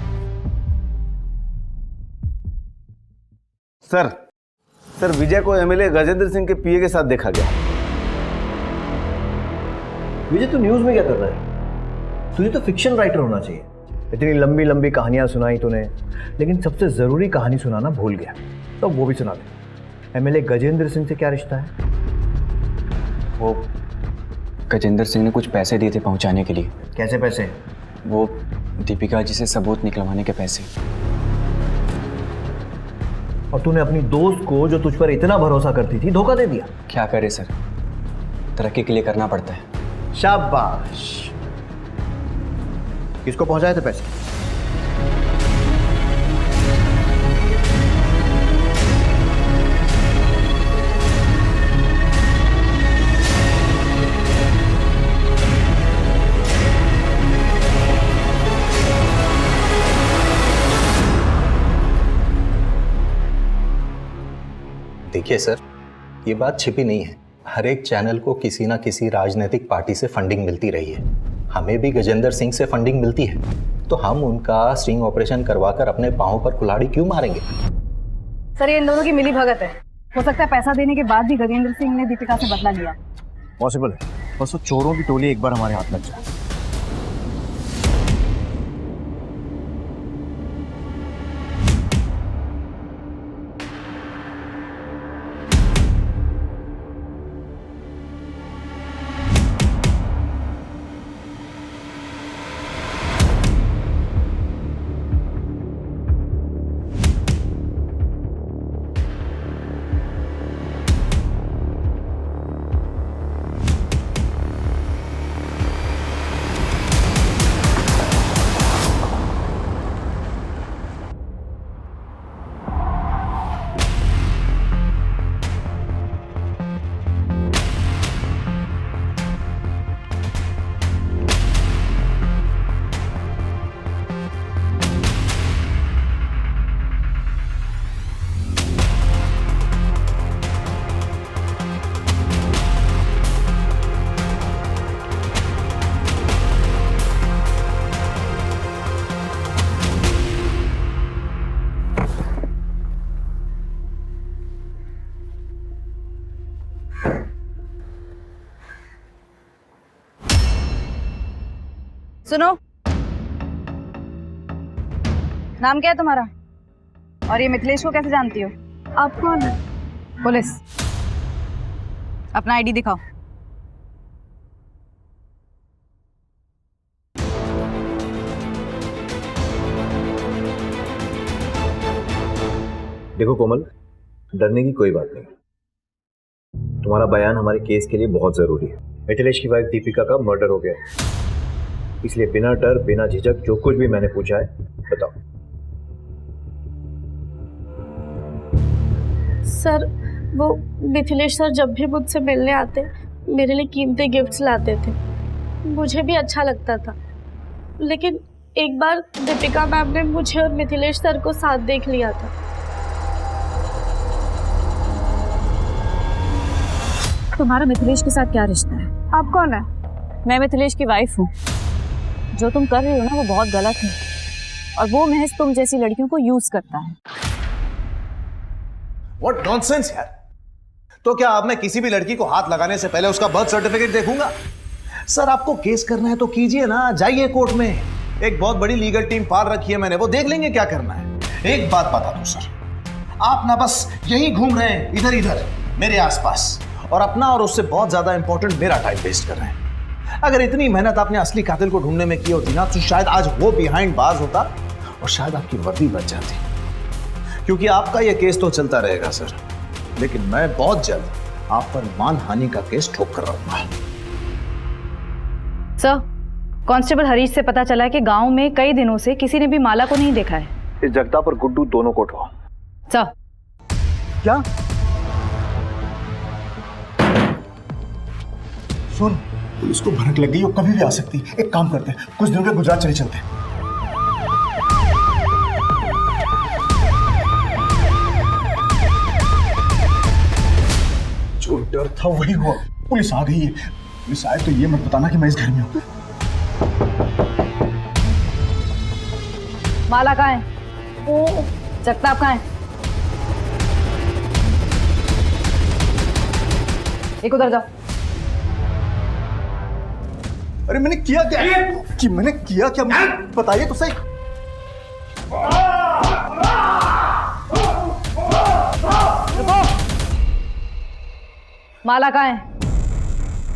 सर विजय को एमएलए गजेंद्र सिंह के पीए के साथ देखा गया। विजय तो न्यूज में क्या कर रहा है? तुझे तो फिक्शन राइटर होना चाहिए। इतनी लंबी लंबी कहानियां सुनाई तूने, लेकिन सबसे जरूरी कहानी सुनाना भूल गया। तो वो भी सुना दे। एमएलए गजेंद्र सिंह से क्या रिश्ता है? वो गजेंद्र सिंह ने कुछ पैसे दिए थे पहुंचाने के लिए। कैसे पैसे? वो दीपिका जी से सबूत निकलवाने के पैसे। और तूने अपनी दोस्त को, जो तुझ पर इतना भरोसा करती थी, धोखा दे दिया। क्या करे सर, तरक्की के लिए करना पड़ता है। शाबाश। किसको पहुंचाए थे पैसे? देखिए सर, ये बात छिपी नहीं है। हर एक चैनल को किसी ना किसी राजनीतिक पार्टी से फंडिंग मिलती रही है। हमें भी गजेंद्र सिंह से फंडिंग मिलती है, तो हम उनका स्टिंग ऑपरेशन करवाकर अपने पांव पर कुल्हाड़ी क्यों मारेंगे? सर ये इन दोनों की मिली भगत है। हो सकता है पैसा देने के बाद भी गजेंद्र सिंह ने दीपिका से बदला लिया। पॉसिबल है, बस वो चोरों की टोली एक बार हमारे हाथ लग जाए। सुनो, नाम क्या है तुम्हारा? और ये मिथिलेश को कैसे जानती हो? आप कौन है? पुलिस। अपना आईडी दिखाओ। देखो कोमल, डरने की कोई बात नहीं। तुम्हारा बयान हमारे केस के लिए बहुत जरूरी है। मिथिलेश की वाइफ दीपिका का मर्डर हो गया है, इसलिए बिना डर बिना झिझक जो कुछ भी मैंने पूछा है बताओ। सर वो मिथिलेश सर जब भी मुझसे मिलने आते मेरे लिए कीमती गिफ्ट्स लाते थे, मुझे भी अच्छा लगता था। लेकिन एक बार दीपिका मैम ने मुझे और मिथिलेश सर को साथ देख लिया था। तुम्हारा मिथिलेश के साथ क्या रिश्ता है? आप कौन है? मैं मिथिलेश की वाइफ हूँ। जो तुम कर रही हो ना वो बहुत गलत है, और वो महज तुम जैसी लड़कियों को यूज करता है। What nonsense यार! तो क्या अब मैं किसी भी लड़की को हाथ लगाने से पहले उसका बर्थ सर्टिफिकेट देखूंगा? सर आपको केस करना है तो कीजिए ना, जाइए कोर्ट में। एक बहुत बड़ी लीगल टीम पाल रखी है मैंने, वो देख लेंगे क्या करना है। एक बात बता दूं सर, आप ना बस यही घूम रहे हैं इधर इधर मेरे आसपास, और अपना और उससे बहुत ज्यादा इंपॉर्टेंट मेरा टाइम वेस्ट कर रहे हैं। अगर इतनी मेहनत आपने असली कातिल को ढूंढने में की होती ना, तो शायद आज वो बिहाइंड बार्स होता और शायद आपकी वर्दी बच जाती। क्योंकि आपका ये केस तो चलता रहेगा सर, लेकिन मैं बहुत जल्द आप पर मानहानि का केस ठोक कर रहूंगा। सर, कांस्टेबल हरीश से पता चला है कि गांव में कई दिनों से किसी ने भी माला को नहीं देखा है। इस जगताप और गुड्डू दोनों को उठाओ। सर। क्या? सुन, पुलिस को भनक लग गई और कभी भी आ सकती है। एक काम करते हैं, कुछ दिनों के गुजरात चले चलते हैं। जो डर था वही हुआ, पुलिस आ गई है। पुलिस आए तो ये मत बताना कि मैं इस घर में हूं। माला कहाँ है? ओ, जगताप कहाँ है? एक उधर जाओ। अरे मैंने किया क्या? कि मैंने किया क्या? मुझे बताइए तो सही। माला कहाँ है?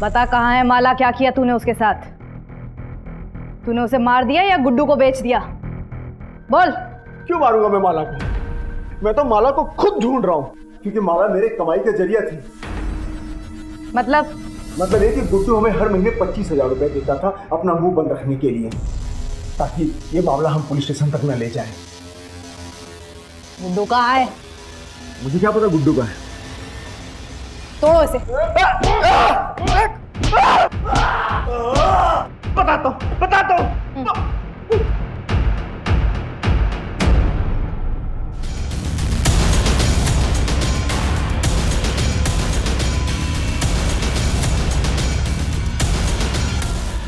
बता कहाँ है माला? क्या किया तूने उसके साथ? तूने उसे मार दिया या गुड्डू को बेच दिया? बोल। क्यों मारूंगा मैं माला को? मैं तो माला को खुद ढूंढ रहा हूँ, क्योंकि माला मेरे कमाई का जरिया थी। मतलब ये कि गुड्डू हमें हर महीने 25,000 रुपए देता था अपना मुंह बंद रखने के लिए, ताकि ये मामला हम पुलिस स्टेशन तक न ले जाएं। गुड्डू कहाँ है? मुझे क्या पता गुड्डू कहाँ है? तोड़ो इसे। बता दो।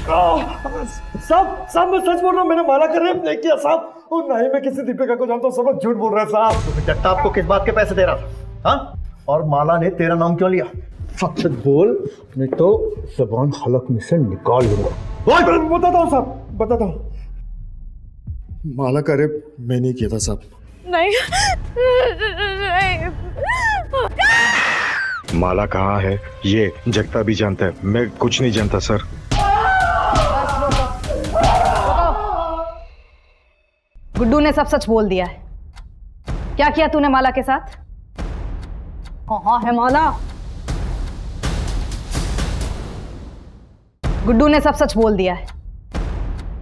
साहब मैं सच बोल रहा हूँ, मैंने माला का रेप नहीं किया साहब। और ना ही मैं किसी दीपिका को जानता हूँ, सब लोग झूठ बोल रहे हैं साहब। तो जट्टा आपको किस बात के पैसे दे रहा था? हाँ? और माला ने तेरा नाम क्यों लिया? सच बोल, नहीं तो ज़बान हलक में से निकाल लूंगा। बताता हूँ साहब, बताता हूँ। माला का रेप मैं नहीं किया था साहब। नहीं, माला कहाँ है ये जगता भी जानता है, मैं कुछ नहीं जानता सर। गुड्डू ने सब सच बोल दिया है। क्या किया तूने माला के साथ? कहाँ है माला? गुड्डू ने सब सच बोल दिया है।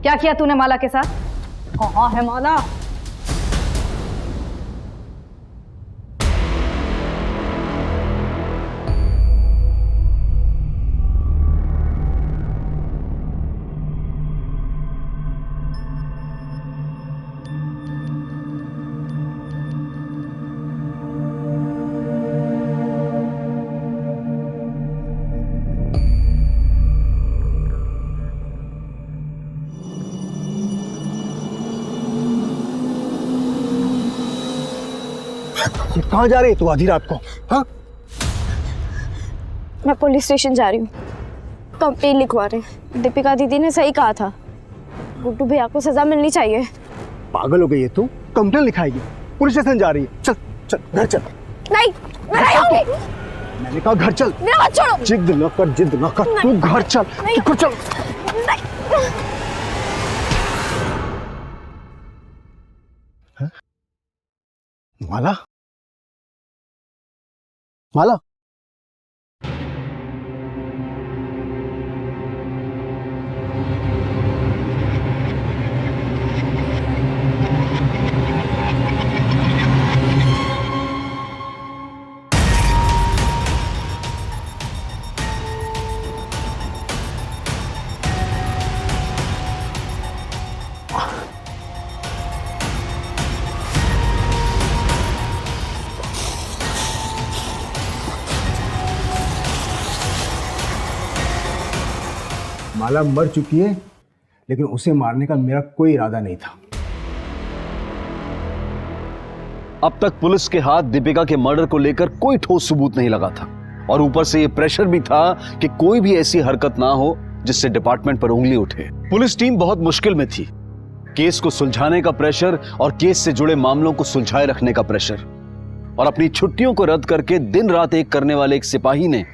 क्या किया तूने माला के साथ? कहाँ है माला? कहाँ जा रही है तू आधी रात को? हाँ? मैं पुलिस स्टेशन जा रही हूँ, कंप्लेन लिखवा रहे हैं। दीपिका दीदी ने सही कहा था, गुड्डू भैया को सजा मिलनी चाहिए। पागल हो गई है तू? कंप्लेन लिखाएगी? पुलिस स्टेशन जा रही है? चल चल घर चल। नहीं, मैं नहीं आऊंगी। मैंने कहा घर चल। मेरा हाथ छोड़ो। जिद न कर, तू घर चल। तू चल। माला, माला, माला मर चुकी है, लेकिन उसे मारने का मेरा कोई इरादा नहीं था। अब तक पुलिस के हाथ दीपिका के मर्डर को लेकर कोई ठोस सबूत नहीं लगा था, और ऊपर से ये प्रेशर भी था कि कोई भी ऐसी हरकत ना हो जिससे डिपार्टमेंट पर उंगली उठे। पुलिस टीम बहुत मुश्किल में थी। केस को सुलझाने का प्रेशर और केस से जुड़े मामलों को सुलझाए रखने का प्रेशर, और अपनी छुट्टियों को रद्द करके दिन रात एक करने वाले एक सिपाही ने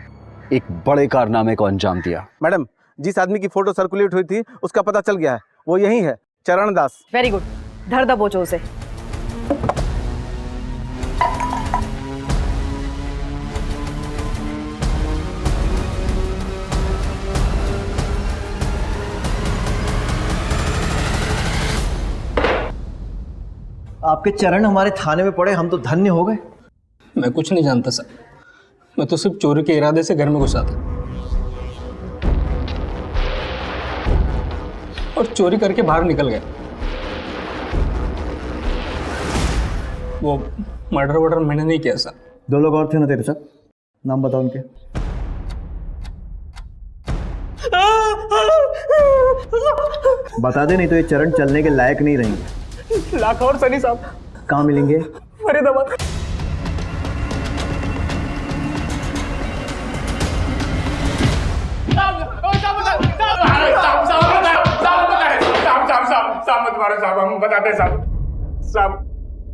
एक बड़े कारनामे को अंजाम दिया। मैडम, जिस आदमी की फोटो सर्कुलेट हुई थी उसका पता चल गया है, वो यही है, चरण दास। वेरी गुड, धर दबोचो उसे। आपके चरण हमारे थाने में पड़े, हम तो धन्य हो गए। मैं कुछ नहीं जानता सर, मैं तो सिर्फ चोरी के इरादे से घर में घुसा था और चोरी करके बाहर निकल गया। वो मर्डर वर्डर मैंने नहीं किया सर। दो लोग और थे ना तेरे साथ, नाम बताओ उनके। बता दे, नहीं तो ये चरण चलने के लायक नहीं रहेंगे। लाखा और सनी साहब। कहाँ मिलेंगे? फरीदाबाद। साहब मत मारो साहब, हम बताते साहब,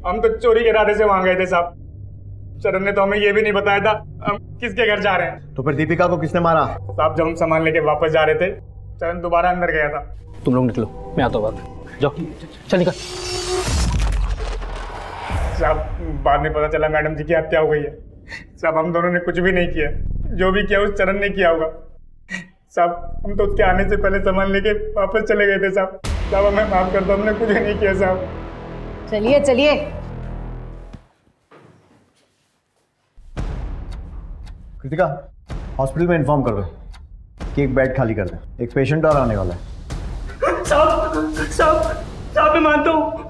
हम तो चोरी के इरादे से वहां गए थे साहब। चरण ने तो हमें ये भी नहीं बताया था हम किसके घर जा रहे हैं। तो फिर दीपिका को किसने मारा? साहब जब हम सामान लेके वापस जा रहे थे, चरण दोबारा अंदर गया था। तुम लोग निकलो, मैं आता हूँ बाद में। जाओ, चल निकल। साहब बाद में पता चला मैडम जी की हत्या हो गई है। साहब हम दोनों ने कुछ भी नहीं किया, जो भी किया उस चरण ने किया होगा। साहब हम तो उसके आने से पहले सामान लेके वापस चले गए थे साहब। साहब हमें माफ कर दो, हमने कुछ नहीं किया साहब। चलिए चलिए। कृतिका, हॉस्पिटल में इन्फॉर्म कर दो कि एक बेड खाली कर दे, एक पेशेंट और आने वाला है। साहब मैं मानता हूँ,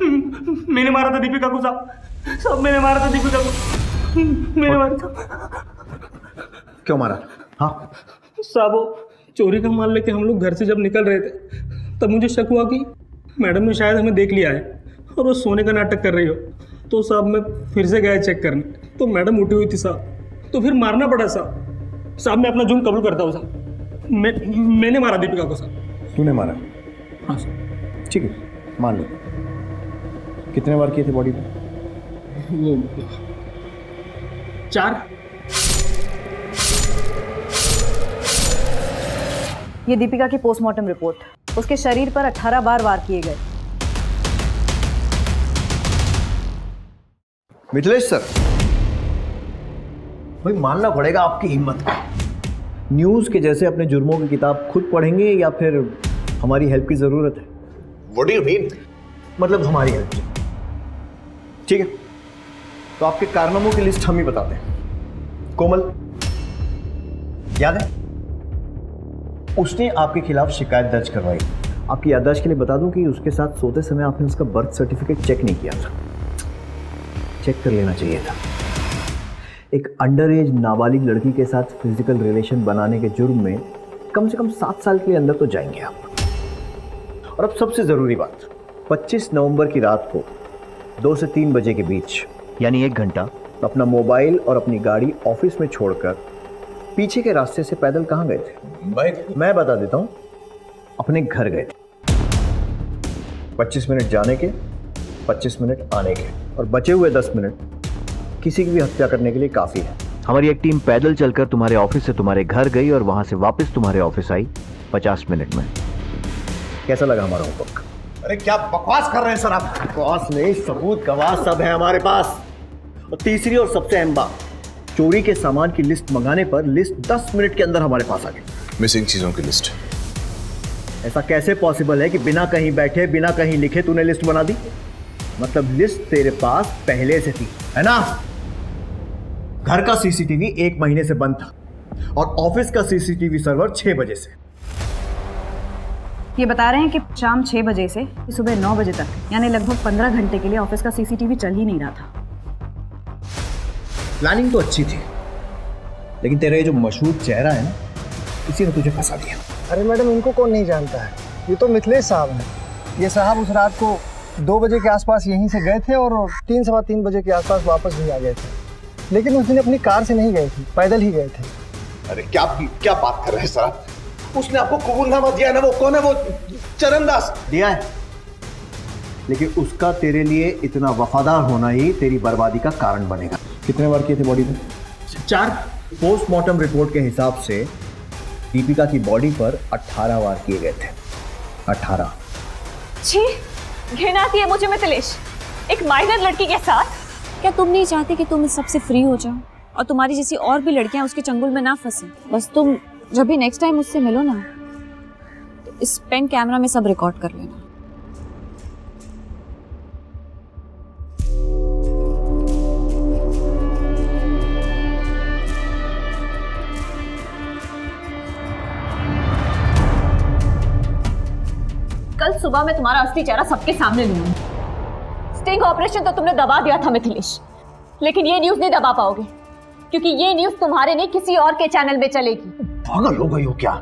मैंने मारा था दीपिका को साहब, मैंने मारा था दीपिका को, मैंने मारा था। क्यों मारा? हाँ साहब वो चोरी का माल लेके हम लोग घर से जब निकल रहे थे तब मुझे शक हुआ कि मैडम ने शायद हमें देख लिया है और वो सोने का नाटक कर रही हो। तो साहब मैं फिर से गया चेक करने, तो मैडम उठी हुई थी साहब, तो फिर मारना पड़ा साहब। साहब मैं अपना जुर्म कबूल करता हूँ साहब, मैंने मारा दीपिका को साहब। तूने मारा? हाँ साहब। ठीक है, मान लो। कितने बार किए थे बॉडी पे? वो 4। ये दीपिका की पोस्टमार्टम रिपोर्ट। उसके शरीर पर 18 बार वार किए गए। मिथिलेश सर, भाई मानना पड़ेगा आपकी हिम्मत को। न्यूज के जैसे अपने जुर्मों की किताब खुद पढ़ेंगे या फिर हमारी हेल्प की जरूरत है? What do you mean? मतलब हमारी हेल्प। ठीक है, तो आपके कारनामों की लिस्ट हम ही बताते हैं। कोमल, याद है उसने आपके खिलाफ शिकायत दर्ज करवाई। आपकी याददाश्त के लिए बता दूं कि उसके साथ सोते समय आपने उसका बर्थ सर्टिफिकेट चेक नहीं किया था। चेक कर लेना चाहिए था। एक अंडर एज नाबालिग लड़की के साथ फिजिकल रिलेशन बनाने के जुर्म में कम से कम 7 साल के लिए अंदर तो जाएंगे आप। और अब सबसे ज़रूरी बात, 25 नवंबर की रात को 2 से 3 बजे के बीच, यानी 1 घंटा, अपना मोबाइल और अपनी गाड़ी ऑफिस में छोड़कर पीछे के रास्ते से पैदल कहाँ गए थे? मैं बता देता हूँ, अपने घर गए थे। 25 मिनट जाने के, 25 मिनट आने के, और बचे हुए 10 मिनट किसी की भी हत्या करने के लिए काफ़ी है। हमारी एक टीम पैदल चलकर तुम्हारे ऑफिस से तुम्हारे घर गई और वहाँ से वापस तुम्हारे ऑफिस आई 50 मिनट में। कैसा लगा हमारा होमवर्क? अरे क्या बकवास कर रहे हैं सर आप? बकवास नहीं, सबूत गवाह सब है हमारे पास। और तीसरी और सबसे अहम बात, चोरी के सामान की लिस्ट मंगाने पर लिस्ट 10 मिनट के अंदर हमारे पास आ गई। मिसिंग चीजों की लिस्ट। ऐसा कैसे पॉसिबल है कि बिना कहीं बैठे, बिना कहीं लिखे तूने लिस्ट बना दी? मतलब लिस्ट तेरे पास पहले से थी, है ना? घर का सीसीटीवी 1 महीने से बंद था और ऑफिस का सीसीटीवी सर्वर 6 बजे से। ये बता रहे हैं कि शाम 6 बजे से सुबह 9 बजे तक, यानी लगभग 15 घंटे के लिए ऑफिस का सीसीटीवी चल ही नहीं रहा था। प्लानिंग तो अच्छी थी, लेकिन तेरा ये जो मशहूर चेहरा है ना, इसी ने तुझे फंसा दिया। अरे मैडम, इनको कौन नहीं जानता है? ये तो मिथिलेश साहब हैं। ये साहब उस रात को 2 बजे के आसपास यहीं से गए थे और 3 सवा 3 बजे के आसपास वापस भी आ गए थे। लेकिन उस दिन अपनी कार से नहीं गए थे, पैदल ही गए थे। अरे क्या बात कर रहे हैं सर आप? उसने आपको कबूलनामा दिया है ना? वो कौन है? वो चरणदास दिया है, लेकिन उसका तेरे लिए इतना वफादार होना ही तेरी बर्बादी का कारण बनेगा। कितने बार किए थे बॉडी पे? 4। पोस्टमार्टम रिपोर्ट के हिसाब से दीपिका की बॉडी पर 18 वार किए गए थे। 18। छी, घिन आती है मुझे मिथिलेश, एक माइनर लड़की के साथ। क्या तुम नहीं चाहती कि तुम इस सबसे फ्री हो जाओ और तुम्हारी जैसी और भी लड़कियां उसके चंगुल में ना फंसे? बस तुम जब भी नेक्स्ट टाइम मुझसे मिलो ना, तो इस पेन कैमरा में सब रिकॉर्ड कर लेना। कल सुबह मैं तुम्हारा असली चेहरा सबके सामने लूंगी। स्टिंग ऑपरेशन तो तुमने दबा दिया था मिथिलेश, लेकिन ये न्यूज़ नहीं दबा पाओगे, क्योंकि ये न्यूज़ तुम्हारे नहीं किसी और के चैनल में चलेगी। पागल हो गई हो क्या?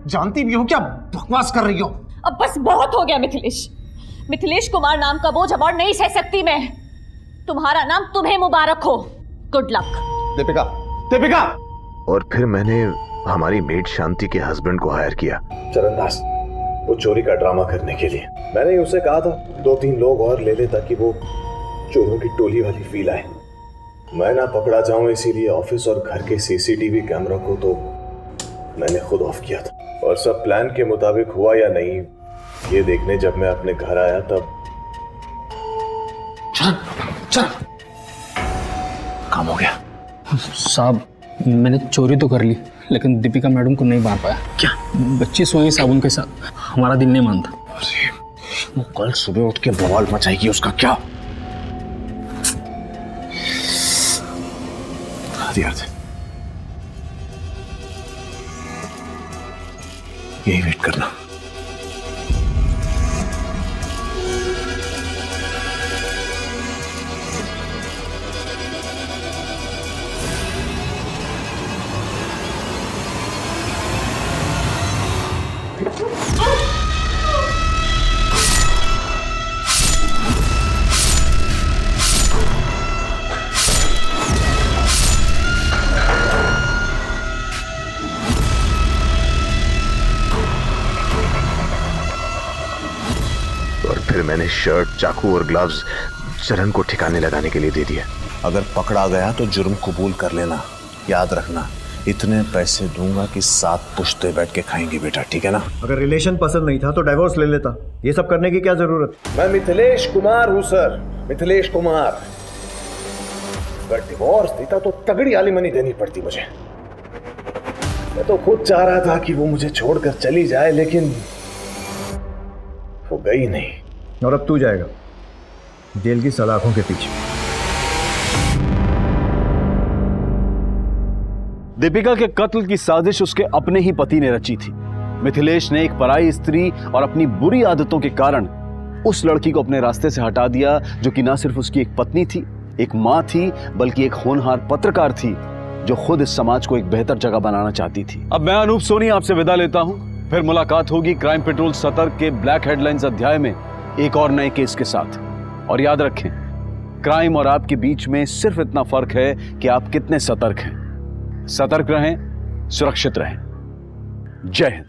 जानती भी हो क्या बकवास कर रही हो? अब बस बहुत हो गया मिथिलेश। मिथिलेश कुमार नाम का बोझ अब और नहीं सह सकती मैं। तुम्हारा नाम तुम्हें मुबारक हो। Good luck. दीपिका। और फिर मैंने हमारी मेड शांति के हस्बैंड को हायर किया, चरणदास, वो चोरी का ड्रामा करने के लिए। मैंने उससे कहा था 2-3 लोग और ले ले ताकि वो चोरों की टोली वाली फील आए। मैं ना पकड़ा जाऊं, इसीलिए ऑफिस और घर के सीसीटीवी कैमरा को तो मैंने खुद ऑफ किया था। और सब प्लान के मुताबिक हुआ या नहीं, ये देखने जब मैं अपने घर आया तब चल काम हो गया। साहब, मैंने चोरी तो कर ली, लेकिन दीपिका मैडम को नहीं मार पाया। क्या? बच्ची सोई साबुन के साथ, हमारा दिन नहीं मानता। वो कल सुबह उठ के बवाल मचाएगी, उसका क्या? यही वेट करना। फिर मैंने शर्ट, चाकू और ग्लव्स चरण को ठिकाने लगाने के लिए दे दिया। अगर पकड़ा गया तो जुर्म कबूल कर लेना। याद रखना, इतने पैसे दूंगा कि 7 पुश्ते बैठ के खाएंगे बेटा, ठीक है ना? अगर रिलेशन पसंद नहीं था तो डाइवोर्स ले लेता, ये सब करने की क्या जरूरत? मैं मिथिलेश कुमार हूं सर, मिथिलेश कुमार। अगर डिवोर्स देता तो तगड़ी आलिमनी देनी पड़ती मुझे। मैं तो खुद चाह रहा था कि वो मुझे छोड़कर चली जाए, लेकिन वो गई नहीं। और अब तू जाएगा जेल की सलाखों के पीछे। दीपिका के कत्ल की साजिश उसके अपने ही पति ने रची थी। मिथिलेश ने एक पराई स्त्री और अपनी बुरी आदतों के कारण उस लड़की को अपने रास्ते से हटा दिया, जो कि न सिर्फ उसकी एक पत्नी थी, एक मां थी, बल्कि एक होनहार पत्रकार थी जो खुद इस समाज को एक बेहतर जगह बनाना चाहती थी। अब मैं अनूप सोनी आपसे विदा लेता हूं। फिर मुलाकात होगी क्राइम पेट्रोल सतर्क के ब्लैक हेडलाइंस अध्याय में एक और नए केस के साथ। और याद रखें, क्राइम और आपके बीच में सिर्फ इतना फर्क है कि आप कितने सतर्क हैं। सतर्क रहें, सुरक्षित रहें। जय हिंद।